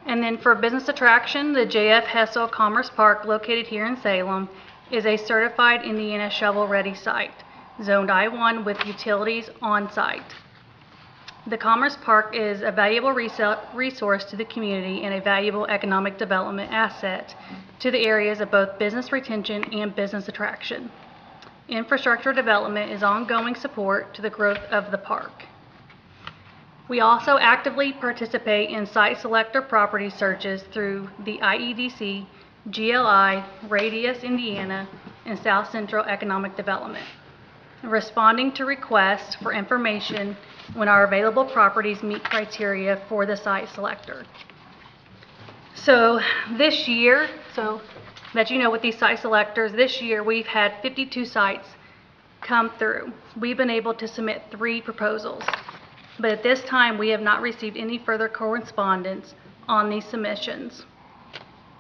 And then for business attraction, the J.F. Hessel Commerce Park, located here in Salem, is a certified Indiana shovel-ready site, zoned I-1 with utilities on site. The Commerce Park is a valuable resource to the community and a valuable economic development asset to the areas of both business retention and business attraction. Infrastructure development is ongoing support to the growth of the park. We also actively participate in site selector property searches through the IEDC, GLI, Radius Indiana, and South Central Economic Development, responding to requests for information when our available properties meet criteria for the site selector. So this year, so that you know with these site selectors, this year we've had 52 sites come through. We've been able to submit 3 proposals, but at this time we have not received any further correspondence on these submissions.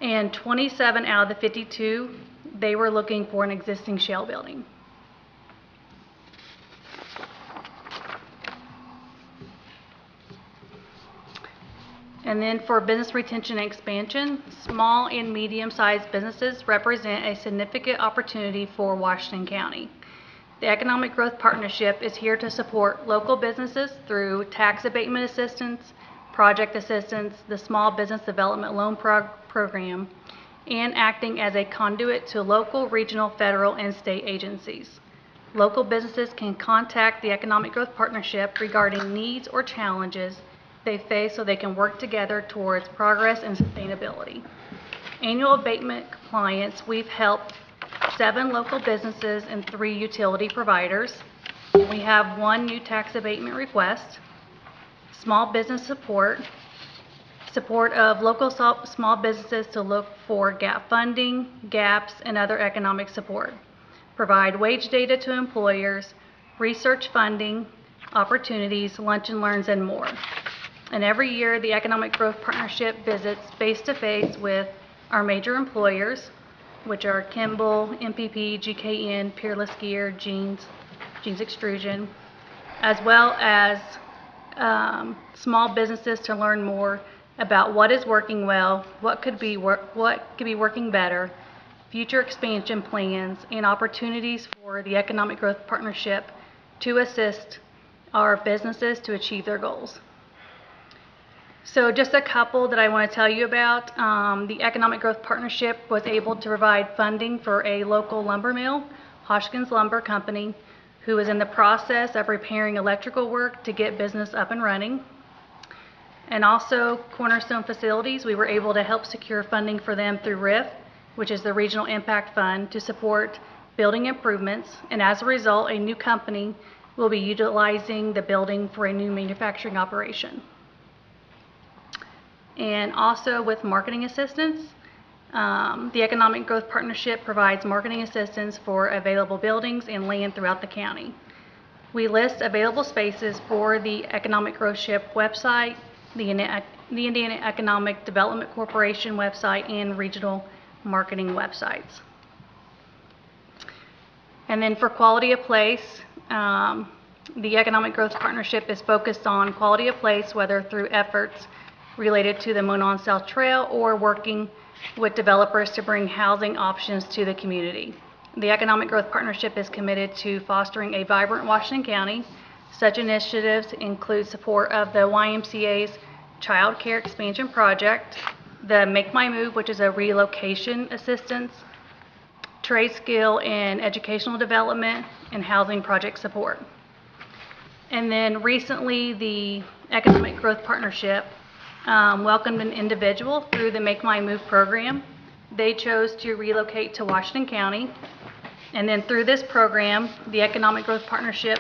And 27 out of the 52, they were looking for an existing shell building. And then for business retention and expansion, small and medium-sized businesses represent a significant opportunity for Washington County. The Economic Growth Partnership is here to support local businesses through tax abatement assistance, project assistance, the Small Business Development Loan Program, and acting as a conduit to local, regional, federal, and state agencies. Local businesses can contact the Economic Growth Partnership regarding needs or challenges they face so they can work together towards progress and sustainability. Annual abatement compliance, we've helped 7 local businesses and 3 utility providers. We have 1 new tax abatement request, small business support of local small businesses to look for gap funding, gaps, and other economic support, provide wage data to employers, research funding, opportunities, lunch and learns, and more. And every year, the Economic Growth Partnership visits face-to-face with our major employers, which are Kimball, MPP, GKN, Peerless Gear, Jeans Extrusion, as well as small businesses to learn more about what is working well, what could be working better, future expansion plans, and opportunities for the Economic Growth Partnership to assist our businesses to achieve their goals. So just a couple that I want to tell you about. The Economic Growth Partnership was able to provide funding for a local lumber mill, Hoskins Lumber Company, who is in the process of repairing electrical work to get business up and running. And also Cornerstone Facilities, we were able to help secure funding for them through RIF, which is the Regional Impact Fund, to support building improvements. And as a result, a new company will be utilizing the building for a new manufacturing operation. And also with marketing assistance, the Economic Growth Partnership provides marketing assistance for available buildings and land throughout the county. We list available spaces for the Economic Growth Partnership website, the Indiana Economic Development Corporation website, and regional marketing websites. And then for quality of place, the Economic Growth Partnership is focused on quality of place, whether through efforts related to the Monon South Trail or working with developers to bring housing options to the community. The Economic Growth Partnership is committed to fostering a vibrant Washington County. Such initiatives include support of the YMCA's Child Care Expansion Project, the Make My Move, which is a relocation assistance, trade skill and educational development, and housing project support. And then recently, the Economic Growth Partnership welcomed an individual through the Make My Move program. They chose to relocate to Washington County. And then through this program, the Economic Growth Partnership,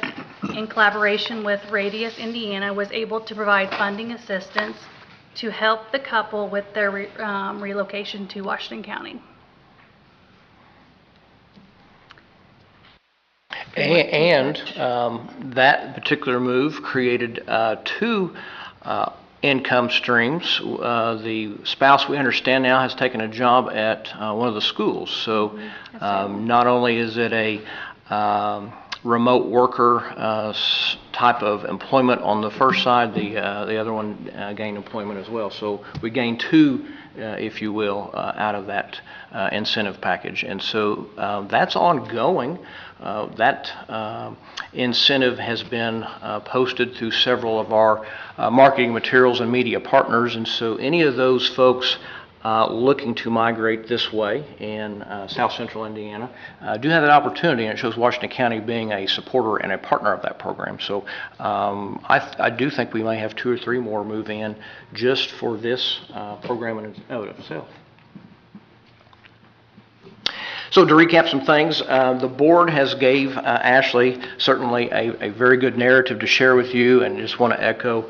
in collaboration with Radius Indiana, was able to provide funding assistance to help the couple with their relocation to Washington County. And that particular move created 2 income streams. The spouse, we understand now, has taken a job at one of the schools. So not only is it a remote worker type of employment on the first side, the other one gained employment as well. So we gained 2, if you will, out of that incentive package. And so that's ongoing. That incentive has been posted through several of our marketing materials and media partners. And so any of those folks looking to migrate this way in South Central Indiana do have that opportunity, and it shows Washington County being a supporter and a partner of that program. So I do think we may have 2 or 3 more move in just for this program in itself. So to recap some things, the board has gave Ashley certainly a very good narrative to share with you, and just want to echo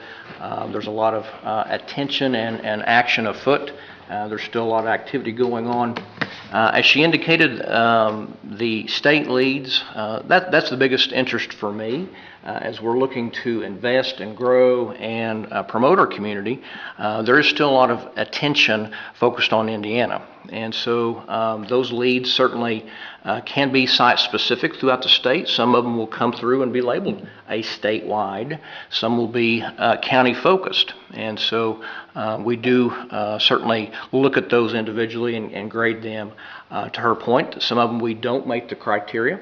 there's a lot of attention and action afoot. There's still a lot of activity going on. As she indicated, the state leads, that's the biggest interest for me. as we're looking to invest and grow and promote our community, there is still a lot of attention focused on Indiana. And so those leads certainly can be site-specific throughout the state. Some of them will come through and be labeled a statewide. Some will be county-focused. And so we do certainly look at those individually and grade them. To her point, some of them we don't make the criteria.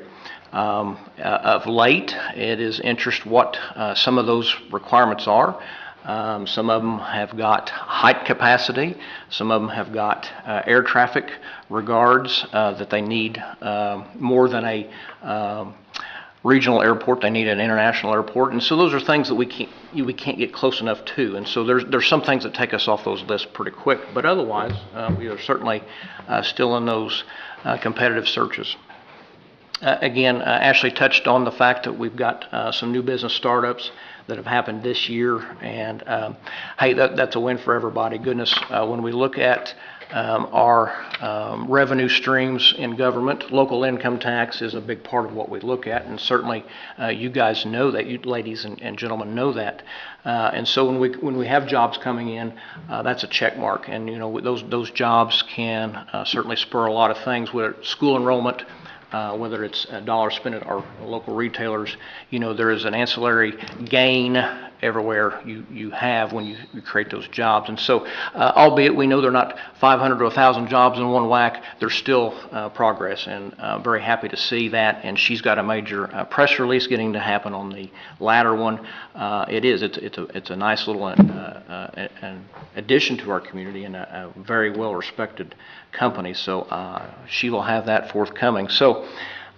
Of late, it is interest what some of those requirements are. Some of them have got height capacity. Some of them have got air traffic regards that they need more than a regional airport. They need an international airport. And so those are things that we can't get close enough to. And so there's some things that take us off those lists pretty quick. But otherwise, we are certainly still in those competitive searches. Again, Ashley touched on the fact that we've got some new business startups that have happened this year, and hey, that's a win for everybody. Goodness, when we look at our revenue streams in government, local income tax is a big part of what we look at, and certainly you guys know that, you ladies and gentlemen know that. And so when we have jobs coming in, that's a check mark, and you know those jobs can certainly spur a lot of things, whether it's school enrollment, whether it's a dollar spent at our local retailers. You know, there is an ancillary gain everywhere you have when you create those jobs. And so, albeit we know they're not 500 to 1,000 jobs in one whack, there's still progress, and very happy to see that. And she's got a major press release getting to happen on the latter one. It's a nice little an addition to our community, and a very well respected company. So she will have that forthcoming. So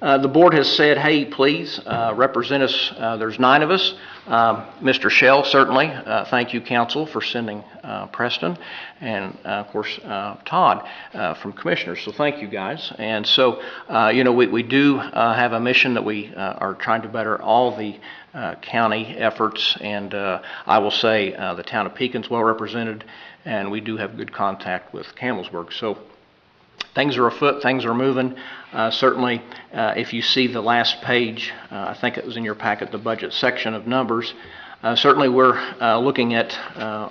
the board has said, hey, please represent us. There's 9 of us. Mr. Shell, certainly. Thank you, council, for sending Preston, and of course Todd from Commissioners. So thank you, guys. And so you know, we do have a mission that we are trying to better all the county efforts, and I will say the town of Pekin's well represented, and we do have good contact with Campbellsburg. So things are afoot, things are moving. Certainly, if you see the last page, I think it was in your packet, the budget section of numbers, certainly we're looking at our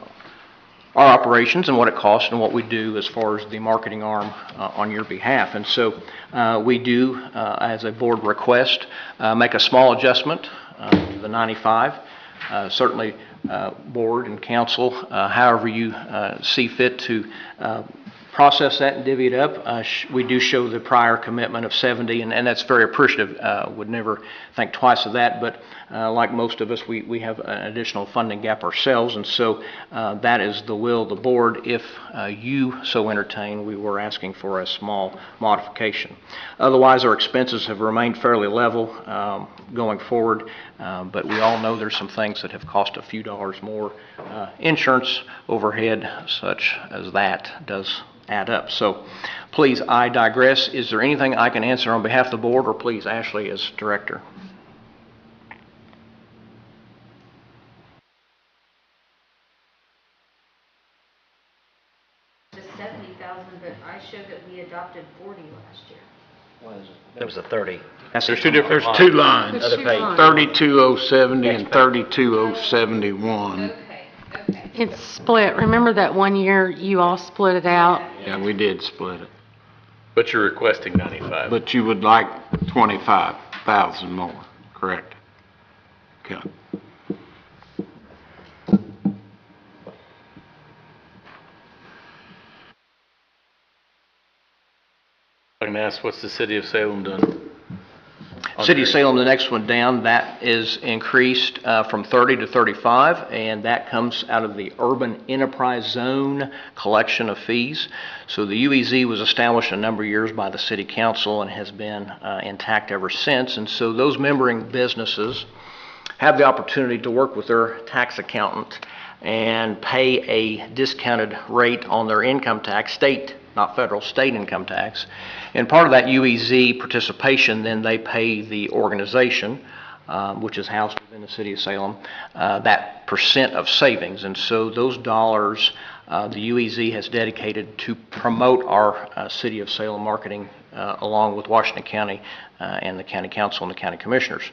operations and what it costs and what we do as far as the marketing arm on your behalf. And so we do, as a board request, make a small adjustment to the 95. Certainly, board and council, however you see fit to process that and divvy it up. We do show the prior commitment of 70, and that's very appreciative. Would never think twice of that, but like most of us, we have an additional funding gap ourselves, and so that is the will of the board. If you so entertain, we were asking for a small modification. Otherwise, our expenses have remained fairly level going forward, but we all know there's some things that have cost a few dollars more. Insurance, overhead, such as that does add up. So please, I digress. Is there anything I can answer on behalf of the board, or please, Ashley as director? The 70,000, but I showed that we adopted 40 last year. What is it? There was a 30. There's There's 2 lines, There's 2 lines. 32070 and 32071. Okay, okay. It's split. Remember that one year you all split it out? Yeah, we did split it. But you're requesting 95. But you would like 25,000 more, correct? Okay. I can ask, what's the city of Salem done? City of Salem, the next one down, that is increased from 30 to 35, and that comes out of the Urban Enterprise Zone collection of fees. So the UEZ was established a number of years by the City Council and has been intact ever since. And so those member businesses have the opportunity to work with their tax accountant and pay a discounted rate on their income tax, state, not federal, state income tax. And part of that UEZ participation, then they pay the organization, which is housed within the City of Salem, that percent of savings. And so those dollars the UEZ has dedicated to promote our City of Salem marketing along with Washington County and the County Council and the County Commissioners.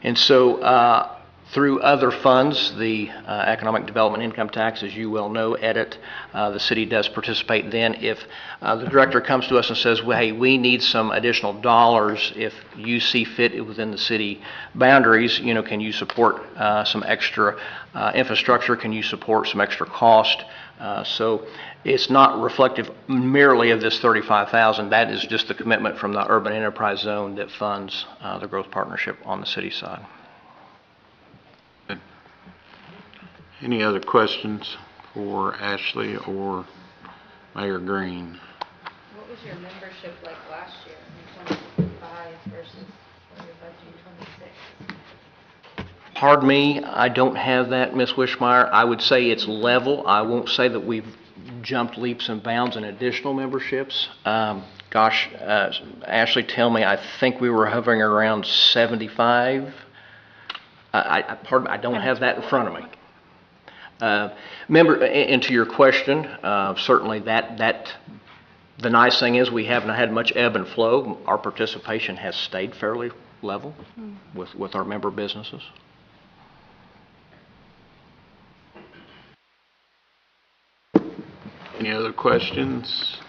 And so Through other funds, the Economic Development Income Tax, as you well know, edit, the city does participate then. If the director comes to us and says, well, hey, we need some additional dollars, if you see fit within the city boundaries, can you support some extra infrastructure? Can you support some extra cost? So it's not reflective merely of this $35,000. That is just the commitment from the Urban Enterprise Zone that funds the growth partnership on the city side. Any other questions for Ashley or Mayor Green? What was your membership like last year in 2025 versus what you're budgeting 26? Pardon me, I don't have that, Ms. Wishmeyer. I would say it's level. I won't say that we've jumped leaps and bounds in additional memberships. Ashley, tell me, I think we were hovering around 75. Pardon me, I don't have that in front of me. And to your question, certainly the nice thing is we haven't had much ebb and flow. Our participation has stayed fairly level with our member businesses. Any other questions?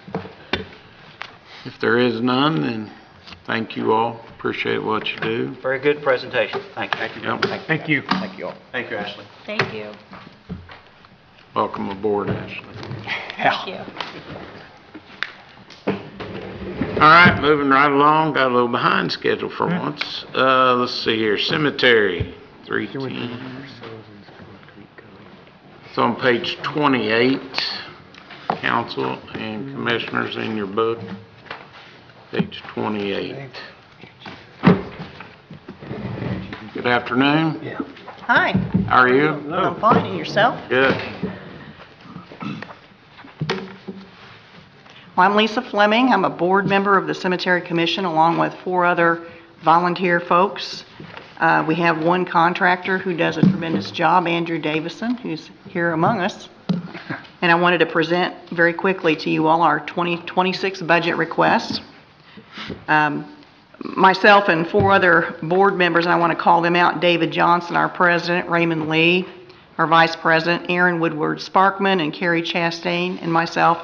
If there is none, then thank you all. Appreciate what you do. Very good presentation. Thank you. Yep. Thank you. Thank you all. Thank you, Ashley. Thank you. Welcome aboard, Ashley. Thank you. All right, moving right along. Got a little behind schedule for once. Let's see here. Cemetery, 310. It's on page 28. Council and commissioners in your book. Page 28. Good afternoon. Yeah. Hi. How are you? I'm fine. And yourself? Good. Well, I'm Lisa Fleming. I'm a board member of the Cemetery Commission along with 4 other volunteer folks. We have one contractor who does a tremendous job, Andrew Davison, who's here among us. And I wanted to present very quickly to you all our 2026 budget request. Myself and 4 other board members, and I want to call them out, David Johnson, our president, Raymond Lee, our vice president, Aaron Woodward Sparkman, and Carrie Chastain, and myself,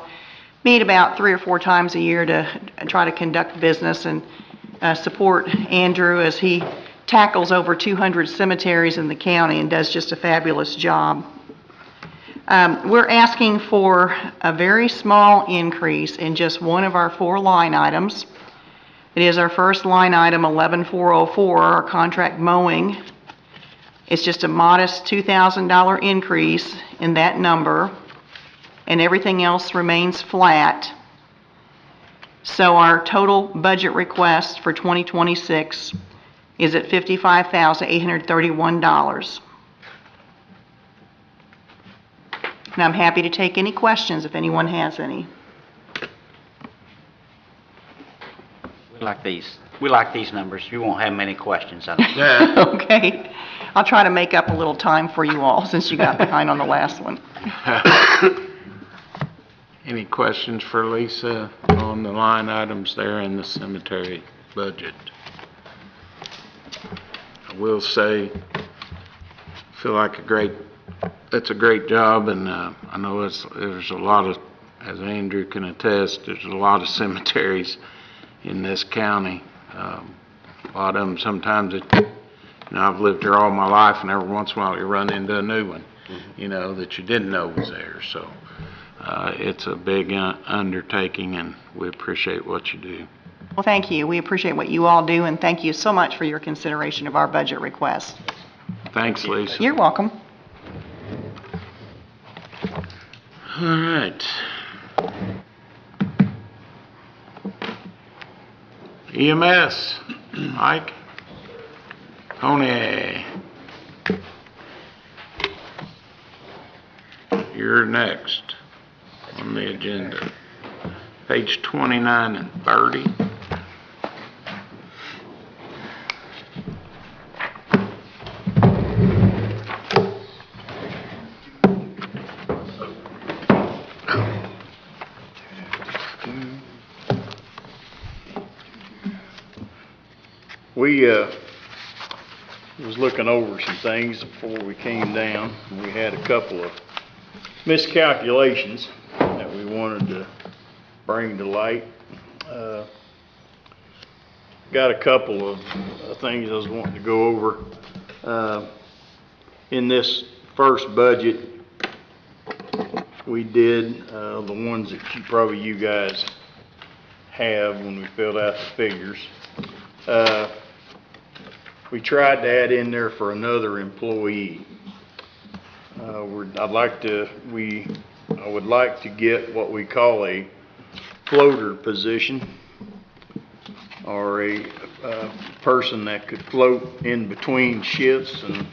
meet about 3 or 4 times a year to try to conduct business and support Andrew as he tackles over 200 cemeteries in the county and does just a fabulous job. We're asking for a very small increase in just one of our 4 line items. It is our first line item, 11404, our contract mowing. It's just a modest $2,000 increase in that number, and everything else remains flat. So our total budget request for 2026 is at $55,831. And I'm happy to take any questions if anyone has any. We like these numbers. You won't have many questions, I think. Yeah. Okay. I'll try to make up a little time for you all since you got behind on the last one. Any questions for Lisa on the line items there in the cemetery budget? I will say, I feel like that's a great job, and I know there's a lot of, as Andrew can attest, there's a lot of cemeteries in this county. A lot of them sometimes, I've lived here all my life, and every once in a while you run into a new one, that you didn't know was there. So it's a big undertaking, and we appreciate what you do. Well, thank you. We appreciate what you all do, and thank you so much for your consideration of our budget request. Thanks, Lisa. You're welcome. All right. EMS, Mike, Tony, you're next on the agenda. Page 29 and 30. was looking over some things before we came down. We had a couple of miscalculations that we wanted to bring to light. Got a couple of things I was wanting to go over. In this first budget, we did the ones that you guys have when we filled out the figures. We tried to add in there for another employee. I would like to get what we call a floater position, or a person that could float in between shifts and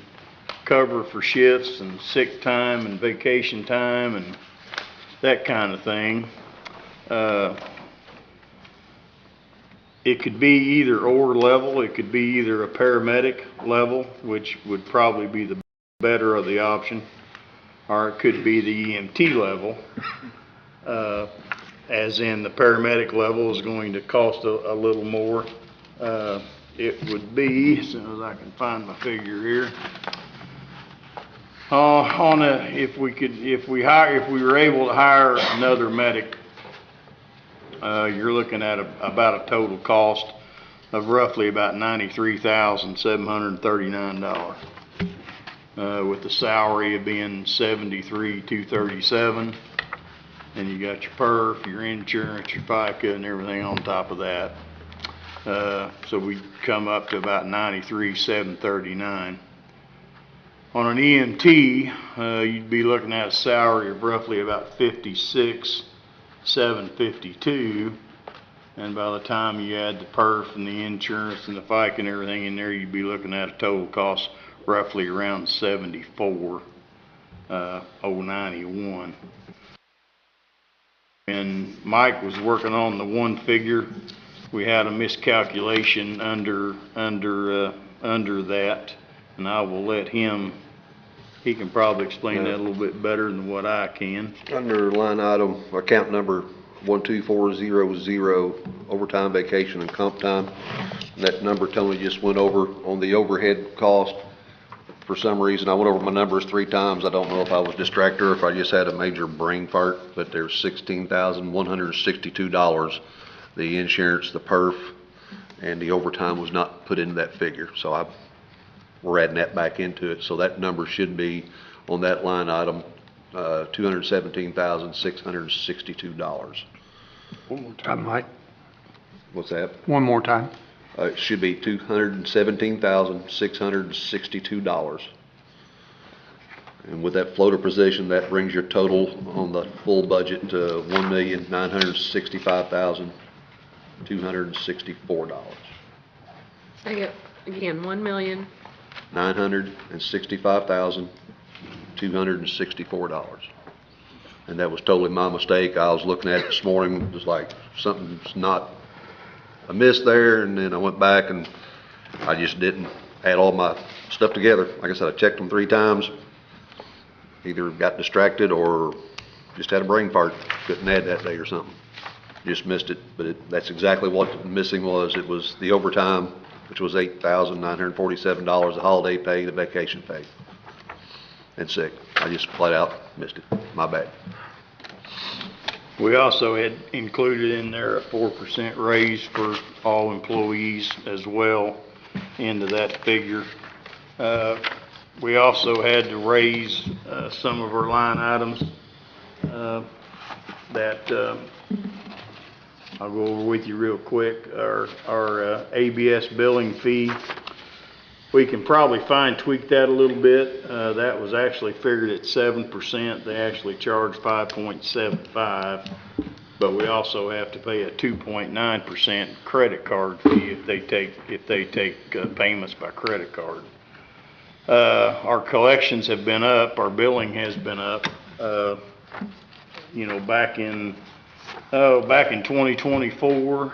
cover for shifts and sick time and vacation time and that kind of thing. It could be either or level. It could be either a paramedic level, which would probably be the better of the option, or it could be the EMT level. As in the paramedic level is going to cost a little more. It would be, as soon as I can find my figure here, if we were able to hire another medic, you're looking at about a total cost of roughly about $93,739, with the salary of being $73,237. And you got your perf, your insurance, your FICA, and everything on top of that. So we come up to about $93,739. On an EMT, you'd be looking at a salary of roughly about $56,752. And by the time you add the perf and the insurance and the FICA and everything in there, you'd be looking at a total cost roughly around $74,091. And Mike was working on the one figure. We had a miscalculation under that, and I will let him, he can probably explain that a little bit better than what I can. Under line item, account number 12400, overtime, vacation, and comp time. That number Tony just went over on the overhead cost. For some reason, I went over my numbers 3 times. I don't know if I was distracted or if I just had a major brain fart, but there's $16,162. The insurance, the perf, and the overtime was not put into that figure. So we're adding that back into it. So that number should be on that line item, $217,662. One more time, Mike. What's that? One more time. It should be $217,662. And with that floater position, that brings your total on the full budget to $1,965,264. Say it again, 1,000,000. $965,264. And that was totally my mistake. I was looking at it this morning, it was like something's not amiss there, and then I went back and I just didn't add all my stuff together. Like I said, I checked them 3 times, either got distracted or just had a brain fart, couldn't add that day or something. Just missed it, but that's exactly what missing was. It was the overtime, which was $8,947, the holiday pay, the vacation pay, and sick. I just flat out missed it. My bad. We also had included in there a 4% raise for all employees as well into that figure. We also had to raise some of our line items that I'll go over with you real quick. Our ABS billing fee, we can probably fine tweak that a little bit. That was actually figured at 7%. They actually charge 5.75, but we also have to pay a 2.9% credit card fee if they take payments by credit card. Our collections have been up. Our billing has been up. Back in 2024,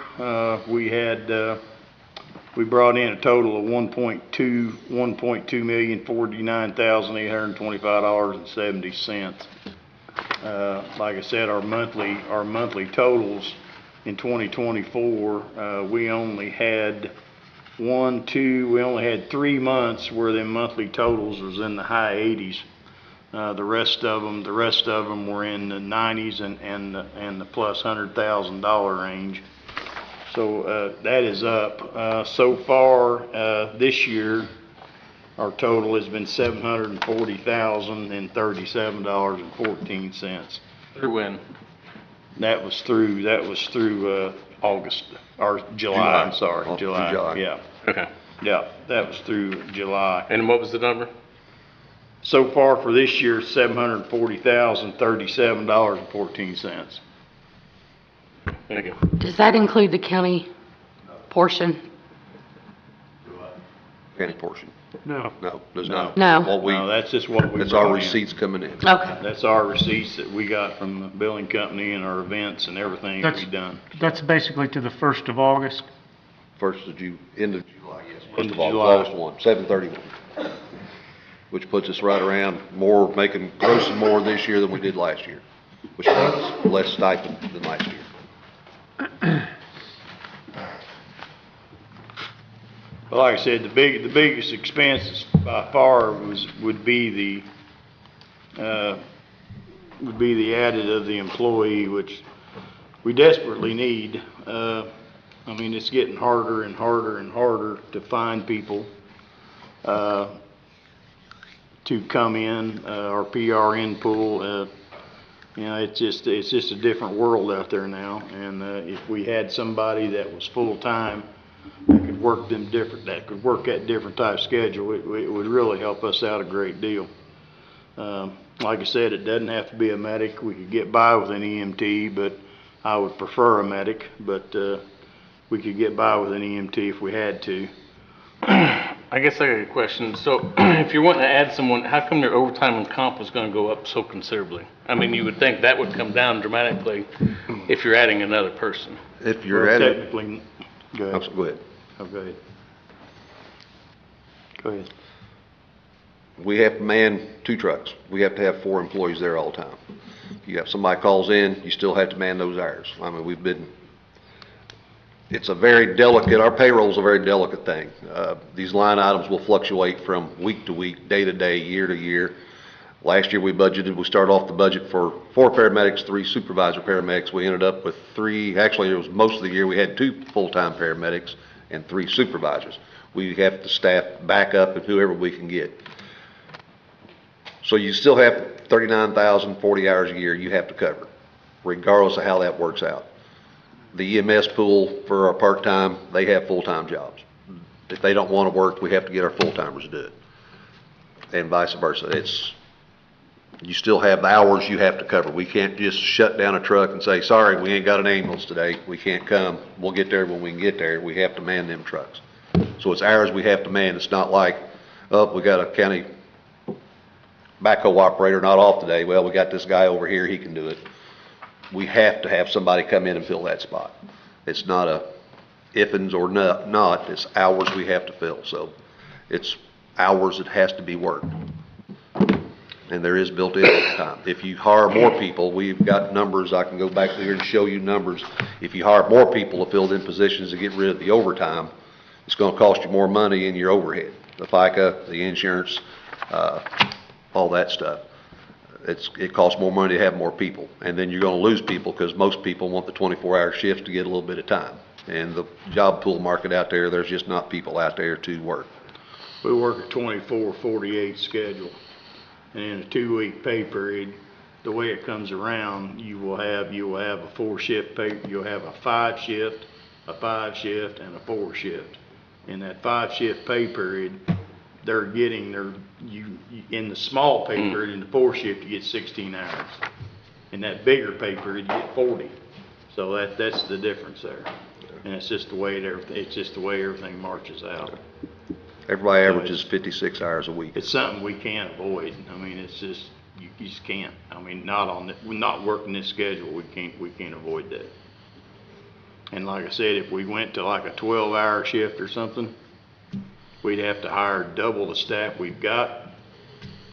we brought in a total of $1.2,049,825.70. Like I said, our monthly totals in 2024, we only had 1, 2, we only had 3 months where the monthly totals was in the high 80s. The rest of them were in the 90s and the plus $100,000 range. So that is up. So far this year, our total has been $740,037.14. Through when? That was through August, or July, I'm sorry, July, yeah. Okay. Yeah, that was through July. And what was the number? So far for this year, $740,037.14. Thank you. Does that include the county portion? County portion. No. No, does not. No. No, that's just what we That's our brought in. receipts coming in. Okay. That's our receipts that we got from the billing company and our events and everything that That's, we done. that's basically to the 1st of August. End of July, yes. End First of of all, July. August 1, 7/31. Which puts us right around grossing more this year than we did last year, which means less stipend than last year. But like I said, the biggest expenses by far would be the added of the employee, which we desperately need. I mean, it's getting harder and harder and harder to find people to come in, our PRN pool. You know, it's just a different world out there now. And if we had somebody that was full-time, that could work that different type schedule, it would really help us out a great deal. Like I said, it doesn't have to be a medic. We could get by with an EMT, but I would prefer a medic. But we could get by with an EMT if we had to. I guess I got a question. So if you're wanting to add someone, how come your overtime and comp is going to go up so considerably? I mean, you would think that would come down dramatically if you're adding another person. If you're Well, adding, technically, go ahead. go ahead. Oh, go ahead. Go ahead. We have to man 2 trucks. We have to have 4 employees there all the time. You have somebody calls in, you still have to man those hours. I mean, it's a very delicate, our payroll is a very delicate thing. These line items will fluctuate from week to week, day to day, year to year. Last year we started off the budget for 4 paramedics, 3 supervisor paramedics. We ended up with 3, actually it was most of the year we had 2 full-time paramedics and 3 supervisors. We have to staff back up and whoever we can get. So you still have 39,040 hours a year you have to cover, regardless of how that works out. The EMS pool for our part-time, they have full-time jobs. If they don't want to work, we have to get our full-timers to do it. And vice versa. You still have the hours you have to cover. We can't just shut down a truck and say, sorry, we ain't got an ambulance today. We can't come. We'll get there when we can get there. We have to man them trucks. So it's hours we have to man. It's not like, oh, we got a county backhoe operator not off today. Well, we got this guy over here, he can do it. We have to have somebody come in and fill that spot. It's not a ifs or not, it's hours we have to fill. So it's hours that has to be worked. And there is built-in overtime. If you hire more people, we've got numbers, I can go back there and show you numbers. If you hire more people to fill in positions to get rid of the overtime, it's gonna cost you more money in your overhead. The FICA, the insurance, all that stuff. It costs more money to have more people. And then you're gonna lose people because most people want the 24-hour shifts to get a little bit of time. And the job pool market out there, there's just not people out there to work. We work a 24/48 schedule. And in a 2-week pay period, the way it comes around, you will have a 4-shift pay, you'll have a 5-shift, a 5-shift, and a 4-shift. In that 5-shift pay period, they're getting in the small pay period, in the 4-shift, you get 16 hours. In that bigger pay period, you get 40. So that's the difference there. And it's just the way everything marches out. Everybody averages 56 hours a week. It's something we can't avoid. I mean, it's just, you just can't. I mean, we're not working this schedule, we can't avoid that. And like I said, if we went to like a 12-hour shift or something, we'd have to hire double the staff we've got.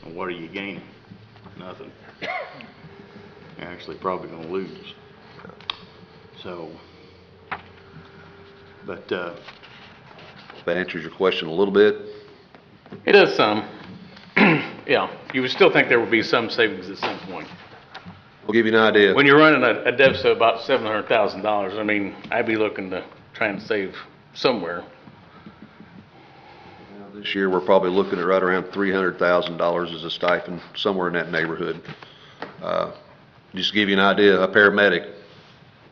And what are you gaining? Nothing. You're actually probably gonna lose. So, but that answers your question a little bit. It does some. Yeah, you would still think there would be some savings at some point. We'll give you an idea. When you're running a deficit of about $700,000, I mean, I'd be looking to try and save somewhere. This year, we're probably looking at right around $300,000 as a stipend, somewhere in that neighborhood. Just to give you an idea, a paramedic,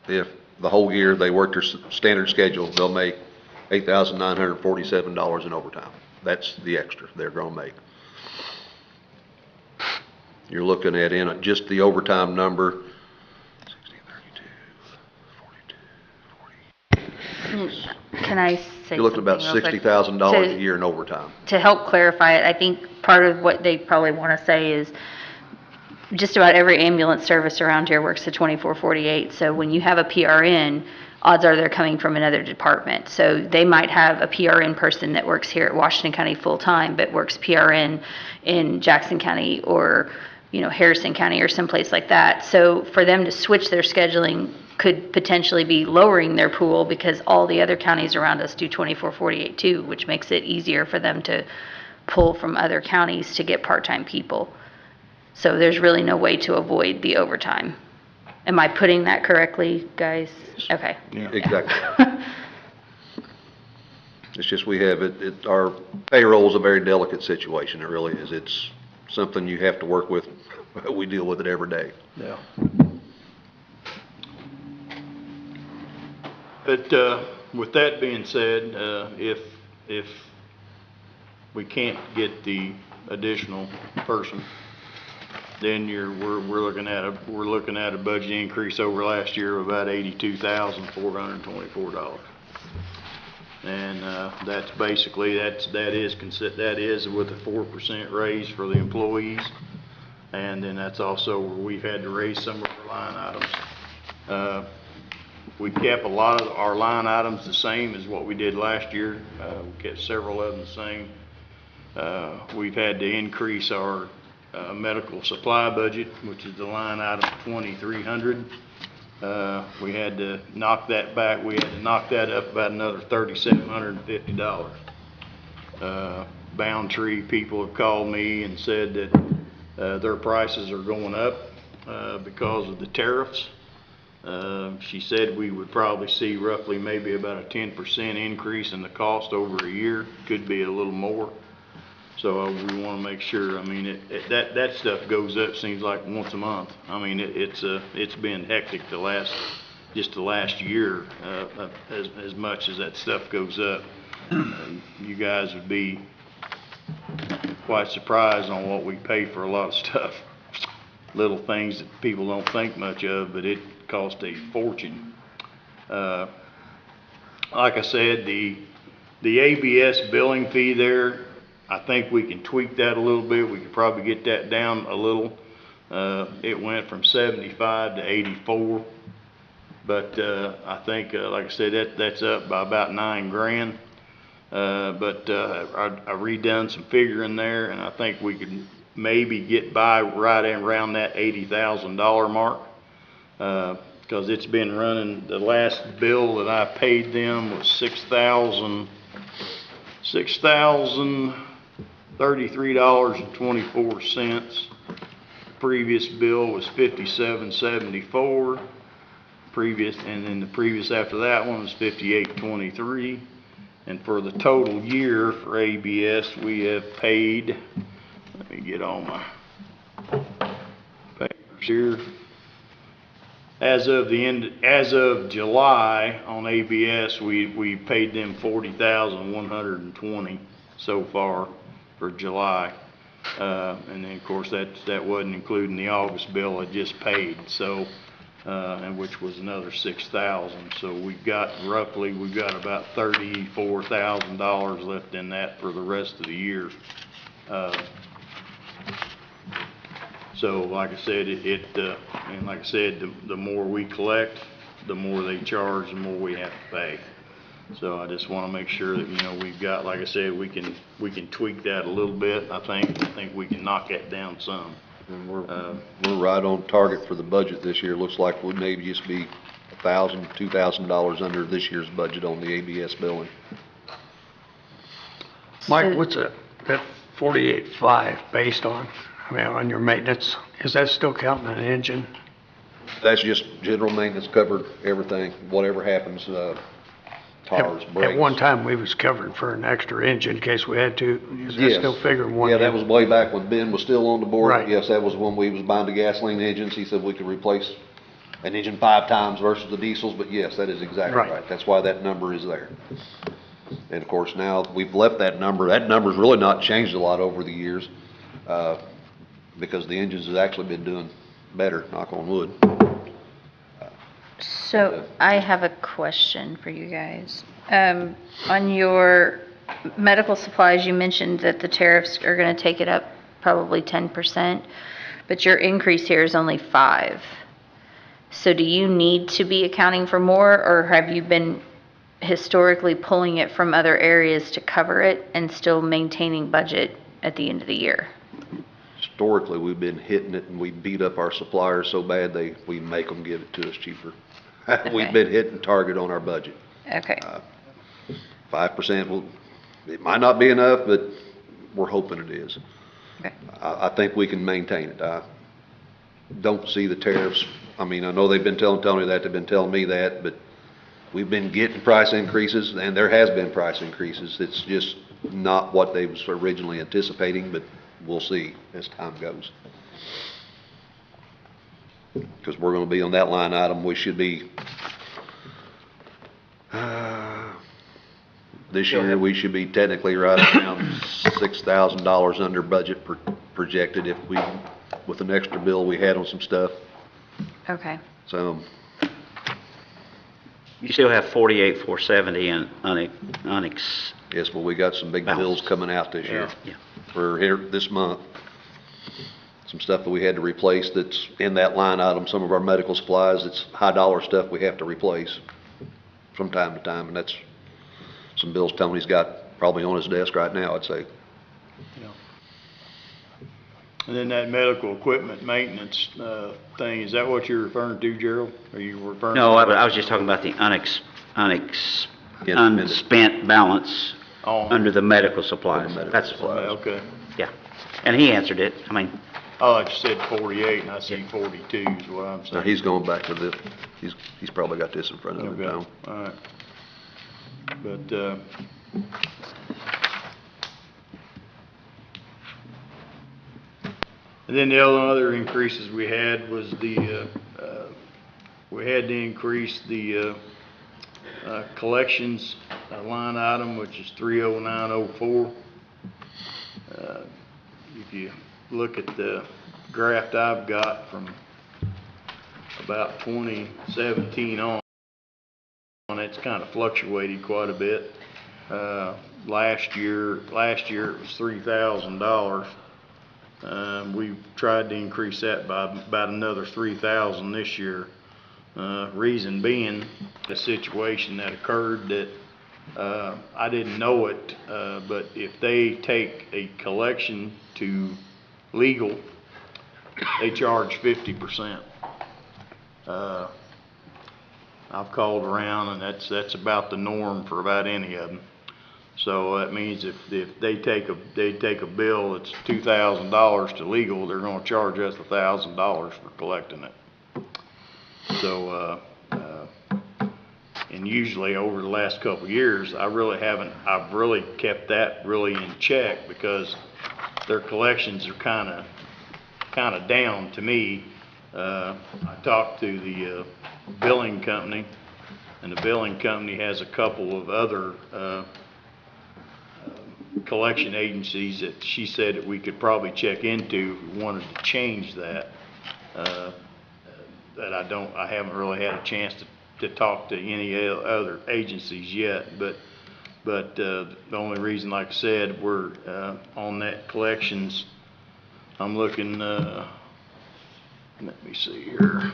if the whole year they work their standard schedule, they'll make $8,947 in overtime. That's the extra they're going to make. You're looking at in just the overtime number, 60, 32, 42. Can I say You're looking at about something real quick? $60,000 a year in overtime. To help clarify it, I think part of what they probably want to say is just about every ambulance service around here works to 24/48. So when you have a PRN, odds are they're coming from another department. So they might have a PRN person that works here at Washington County full-time, but works PRN in Jackson County or, Harrison County or someplace like that. So for them to switch their scheduling could potentially be lowering their pool because all the other counties around us do 24/48 too, which makes it easier for them to pull from other counties to get part-time people. So there's really no way to avoid the overtime. Am I putting that correctly, guys? Okay. Yeah. Exactly. It's just we have our payroll is a very delicate situation. It really is. It's something you have to work with. We deal with it every day. Yeah. But with that being said, if we can't get the additional person, then we're looking at a budget increase over last year of about $82,424. And that's basically that is with a 4% raise for the employees, and then that's also where we've had to raise some of our line items. We kept a lot of our line items the same as what we did last year. We kept several of them the same. We've had to increase our medical supply budget, which is the line item 2300. We had to knock that back. We had to knock that up about another $3,750. Boundtree people have called me and said that their prices are going up because of the tariffs. She said we would probably see roughly maybe about a 10% increase in the cost over a year. Could be a little more. So we want to make sure. I mean, that stuff goes up. Seems like once a month. I mean, it's been hectic the last year as much as that stuff goes up. You guys would be quite surprised on what we pay for a lot of stuff. Little things that people don't think much of, but it costs a fortune. Like I said, the ABS billing fee there, I think we can tweak that a little bit. We could probably get that down a little. It went from 75 to 84, but I think, like I said, that's up by about $9,000. But I redone some figuring there, and I think we could maybe get by right around that $80,000 mark, because it's been running. The last bill that I paid them was $6,033.24. Previous bill was $57.74. And then the previous after that one was $58.23. And for the total year for ABS, we have paid, let me get all my papers here. As of July on ABS, we paid them $40,120 so far for July. And then of course that wasn't including the August bill I just paid. So, and which was another $6,000. So we've got about $34,000 left in that for the rest of the year. So like I said, and like I said, the more we collect, the more they charge, the more we have to pay. So I just want to make sure that, we've got, like I said, we can tweak that a little bit. I think we can knock that down some. And we're right on target for the budget this year. Looks like we'll maybe just be $1,000, $2,000 under this year's budget on the ABS billing. Mike, what's that 48.5 based on? I mean, on your maintenance? Is that still counting an engine? That's just general maintenance, covered everything, whatever happens, tires, brakes. At one time, we was covering for an extra engine in case we had to. Is that Yes. still figuring one? Yeah, that was way back when Ben was still on the board. Right. Yes, that was when we was buying the gasoline engines. He said we could replace an engine 5 times versus the diesels, but yes, that is exactly Right. right. That's why that number is there. And of course, now we've left that number. That number's really not changed a lot over the years, because the engines has actually been doing better, knock on wood. So I have a question for you guys. On your medical supplies, you mentioned that the tariffs are going to take it up probably 10%, but your increase here is only 5%. So do you need to be accounting for more, or have you been historically pulling it from other areas to cover it and still maintaining budget at the end of the year? Historically, we've been hitting it, and we beat up our suppliers so bad we make them give it to us cheaper. We've been hitting target on our budget. Okay. 5% it might not be enough, but we're hoping it is. Okay. I think we can maintain it. I don't see the tariffs. I mean, I know they've been telling Tony that, they've been telling me that, but we've been getting price increases, and there has been price increases. It's just not what they was originally anticipating, but we'll see as time goes. Because we're going to be on that line item, we should be, this year, we should be technically right around $6,000 under budget projected if we, with an extra bill we had on some stuff. Okay. So, You still have 48,470 in Onyx. yes, but we got some big bills coming out this year. Yeah. For here this month. Some stuff that we had to replace that's in that line item, some of our medical supplies, it's high dollar stuff we have to replace from time to time, and that's some bills Tony's got probably on his desk right now, I'd say. And then that medical equipment maintenance, thing, is that what you're referring to, Gerald? Are you referring? No, to I was just talking about the Onyx Yeah, unspent balance Oh. under the medical supplies. Medical That's, supplies. Okay. yeah. And he answered it. I mean, Oh, like you said 48, and I see 42 is what I'm Now, saying. he's going back to this, he's probably got this in front of him Okay, now. all right. But, and then the other increases we had was we had to increase the, collections line item, which is 30904. If you look at the graph I've got from about 2017 on, it's kind of fluctuated quite a bit. Last year it was $3,000. We've tried to increase that by about another $3,000 this year. Reason being, the situation that occurred that I didn't know it, but if they take a collection to legal, they charge 50%. I've called around, and that's about the norm for about any of them. So that means if they take a bill that's $2,000 to legal, they're going to charge us $1,000 for collecting it. So, and usually over the last couple of years, I've really kept that really in check, because their collections are kind of down to me. I talked to the billing company, and the billing company has a couple of other collection agencies that she said that we could probably check into if we wanted to change that. That I haven't really had a chance to talk to any other agencies yet, but the only reason, like I said, we're on that collections, I'm looking, let me see here.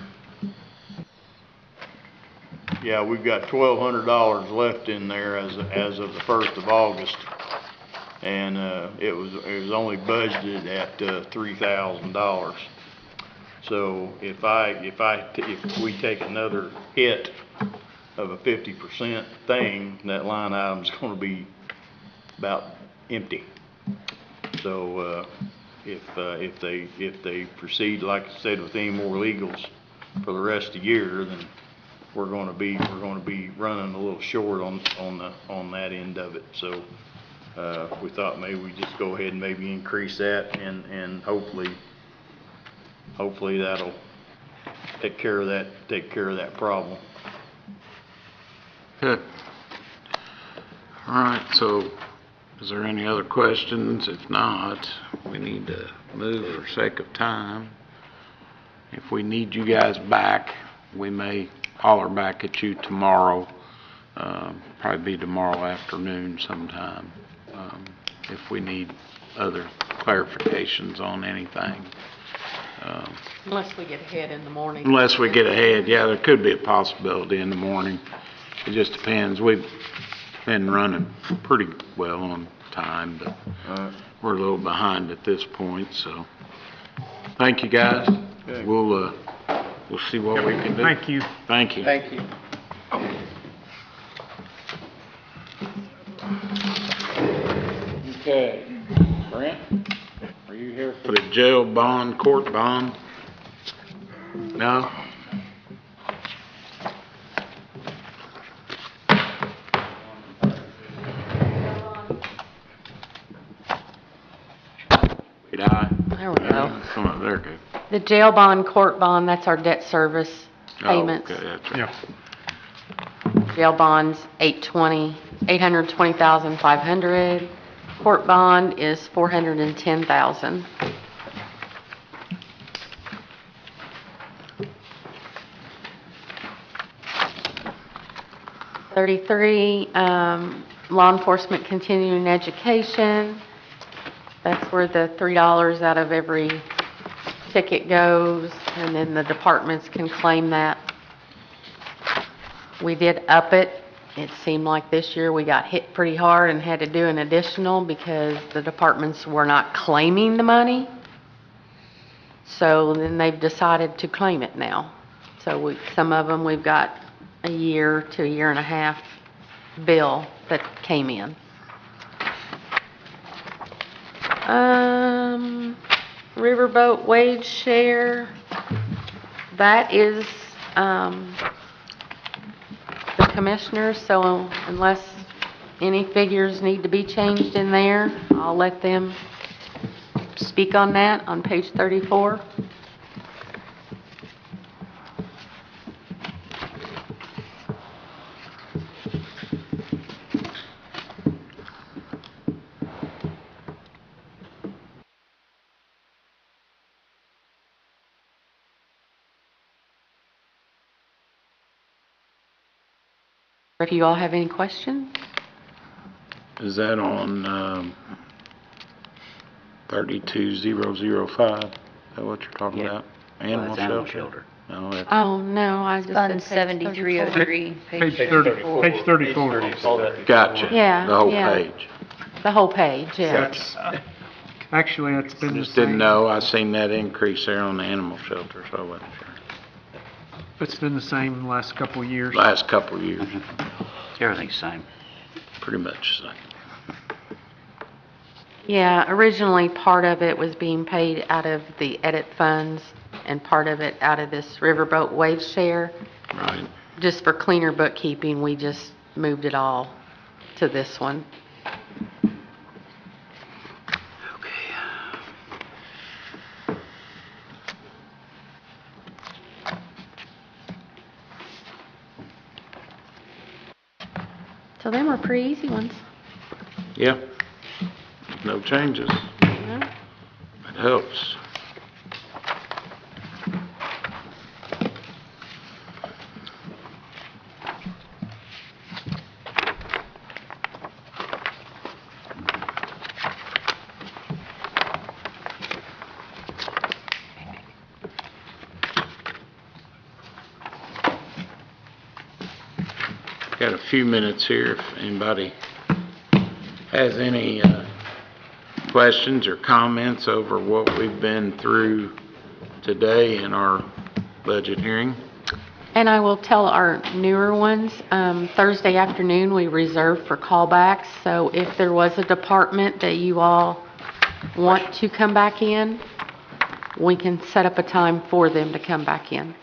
Yeah, we've got $1,200 left in there as of the 1st of August, and it was only budgeted at $3,000. So if we take another hit of a 50% thing, that line item's going to be about empty. So, if they proceed, like I said, with any more legals for the rest of the year, then we're gonna be running a little short on that end of it. So, we thought maybe we just go ahead and maybe increase that and hopefully that'll take care of that problem. Good. All right, so is there any other questions? If not, we need to move for sake of time. If we need you guys back, we may holler back at you tomorrow, probably be tomorrow afternoon sometime, if we need other clarifications on anything. Unless we get ahead in the morning. Unless we get ahead, yeah, there could be a possibility in the morning. It just depends. We've been running pretty well on time, but we're a little behind at this point, so. Thank you, guys. Okay. We'll see what we can do. Thank you. Thank you. Thank you. Okay. Brent, are you here for the jail bond, court bond? No? Did I? There we go. Come on, there, good. The jail bond, court bond, that's our debt service payments. Oh, okay, that's right. Yeah. Jail bonds, 820,500. Court bond is 410,000. Law enforcement continuing education. That's where the $3 out of every ticket goes, and then the departments can claim that. We did up it. It seemed like this year we got hit pretty hard and had to do an additional because the departments were not claiming the money. So then they've decided to claim it now. So some of them, we've got a year to a year and a half bill that came in. Riverboat wage share, that is, the commissioners, so unless any figures need to be changed in there, I'll let them speak on that on page 34. If you all have any questions? Is that on 32005? Is that what you're talking about? Animal shelter? No, that's Oh, no, I just Fund said page 7303. Page 34. Gotcha. Yeah, The whole yeah. page. The whole page, yeah. That's, actually, it's been the Just didn't same. know. I seen that increase there on the animal shelter, so I wasn't sure. It's been the same the last couple of years. Last couple of years, Everything's the same. pretty much the same. Yeah, originally, part of it was being paid out of the edit funds and part of it out of this riverboat wage share. Right. Just for cleaner bookkeeping, we just moved it all to this one. So them were pretty easy ones. Yeah. No changes. Yeah. It helps. Got a few minutes here if anybody has any questions or comments over what we've been through today in our budget hearing. And I will tell our newer ones, Thursday afternoon, we reserve for callbacks. So if there was a department that you all want to come back in, we can set up a time for them to come back in.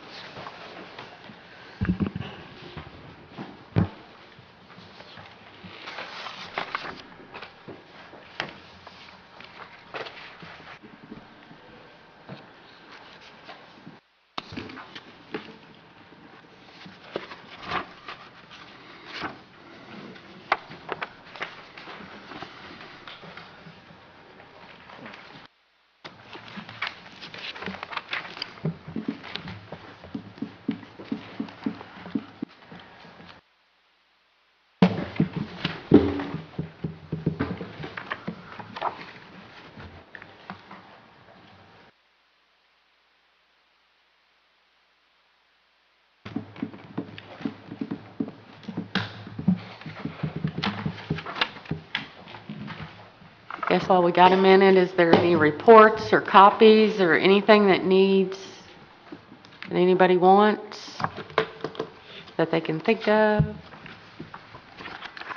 Guess while we got a minute, is there any reports or copies or anything that anybody wants that they can think of? I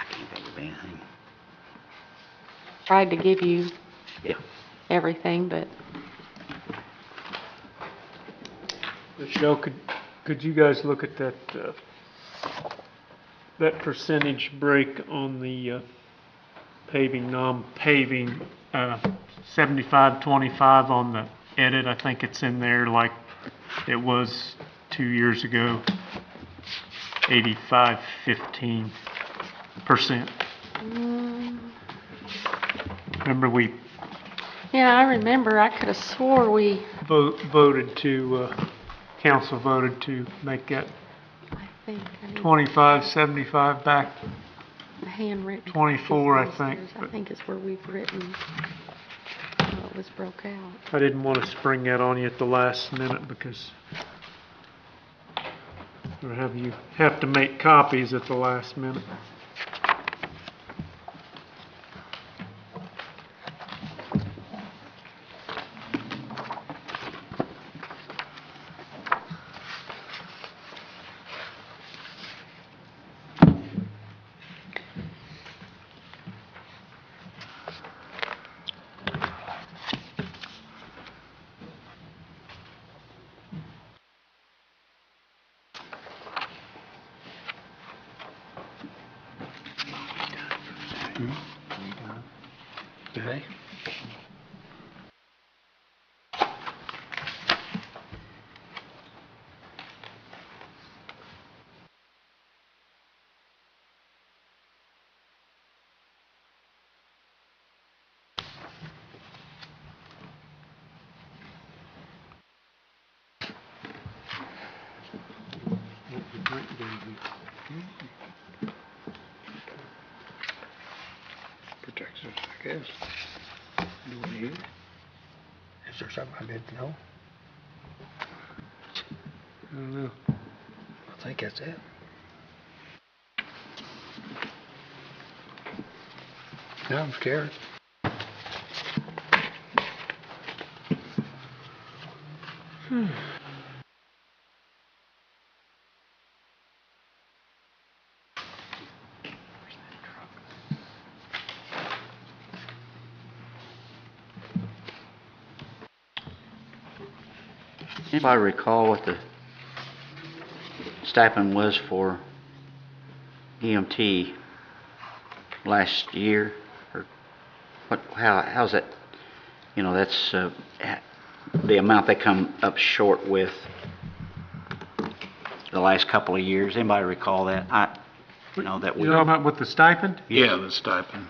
can't think of anything. Tried to give you Yeah. everything, but Michelle, could you guys look at that, that percentage break on the paving, non-paving, 75-25 on the edit? I think it's in there like it was 2 years ago, 85-15%. Remember we yeah, I remember. I could have swore we, voted to, council voted to make that I think, 25-75 back. handwritten. 24, I think, I but- think is where we've written how it was broke out. I didn't want to spring that on you at the last minute because or you have to make copies at the last minute. Today? Protection, I guess. Do we need it? Is there something I didn't know? I don't know. I think that's it. Yeah, I'm scared. Anybody recall what the stipend was for EMT last year? Or how's that, that's the amount they come up short with the last couple of years. Anybody recall that? That You we, talking about with the stipend? Yeah, the stipend.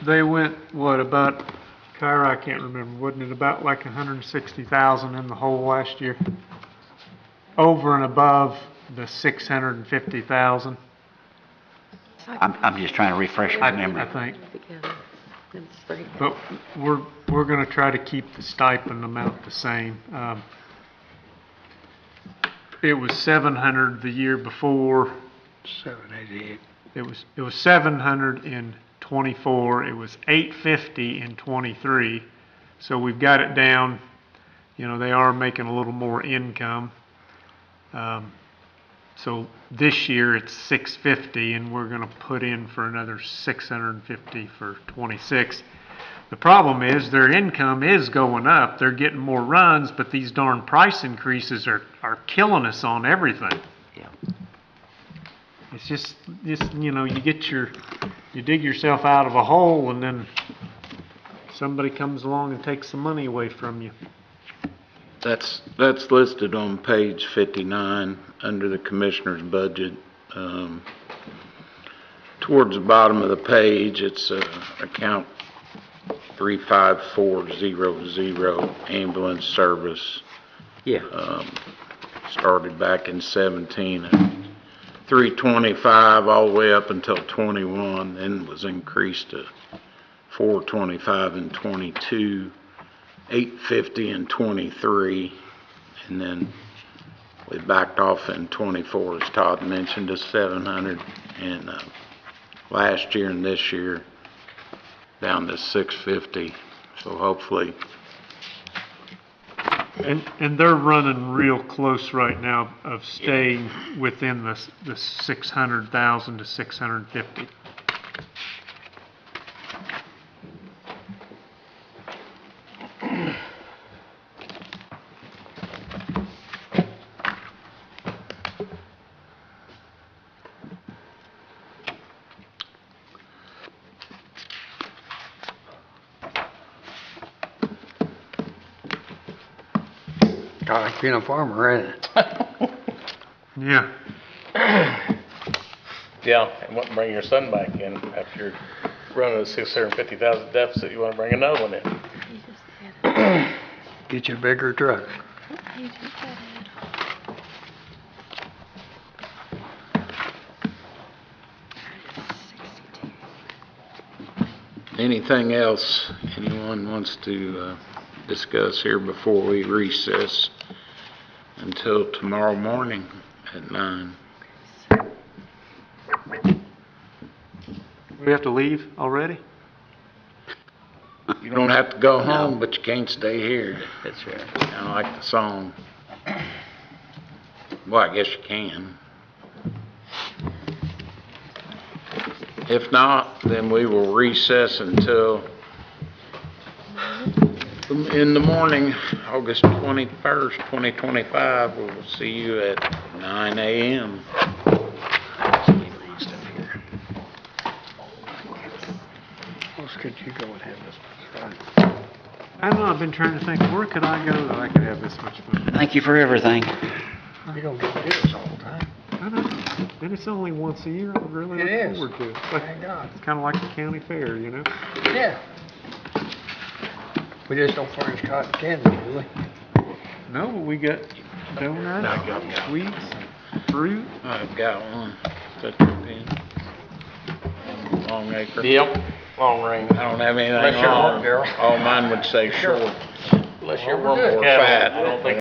They went, about, Kyra, I can't remember, wasn't it about like 160,000 in the whole last year? Over and above the 650,000, I'm just trying to refresh my memory. I think. Together. It's straight. But we're gonna try to keep the stipend amount the same. It was 700 the year before. 788. It was 700 in '24. It was 850 in '23. So we've got it down. They are making a little more income. So this year it's 650 and we're gonna put in for another 650 for 26. The problem is their income is going up. They're getting more runs, but these darn price increases are killing us on everything. Yeah. It's just, you know, you dig yourself out of a hole and then somebody comes along and takes some money away from you. That's listed on page 59 under the commissioner's budget. Towards the bottom of the page, it's account 35400 ambulance service. Yeah. Started back in 17 at 325 all the way up until 21, then was increased to 425 in 22, 850 in 23, and then we backed off in 24, as Todd mentioned, to 700, and last year and this year down to 650. So hopefully. And they're running real close right now of staying within the 600,000 to 650. I like being a farmer, ain't it? Yeah. Yeah, and want to bring your son back in after you're running a 650,000 deficit. You want to bring another one in. Get you a bigger truck. Anything else anyone wants to discuss here before we recess until tomorrow morning at 9? We have to leave already? You don't have to go home, but you can't stay here. That's right. I like the song. Well, I guess you can. If not, then we will recess until in the morning, August 21st, 2025. We will see you at 9 a.m. Where could you go and have this fun? I don't know, I've been trying to think, where could I go that I could have this much fun? Thank you for everything. You don't get to do this all the time. I know. And it's only once a year. I really look forward to it. Thank God. It's kind of like the county fair, you know? Yeah. We just don't furnish cotton candy, do we? No, but we got donuts, sweets, fruit. I've got one. Is that your pen? Long acre. Yep, long range. I don't have anything Unless you're long. girl. All mine would say short. Unless you're Or more fat. I don't think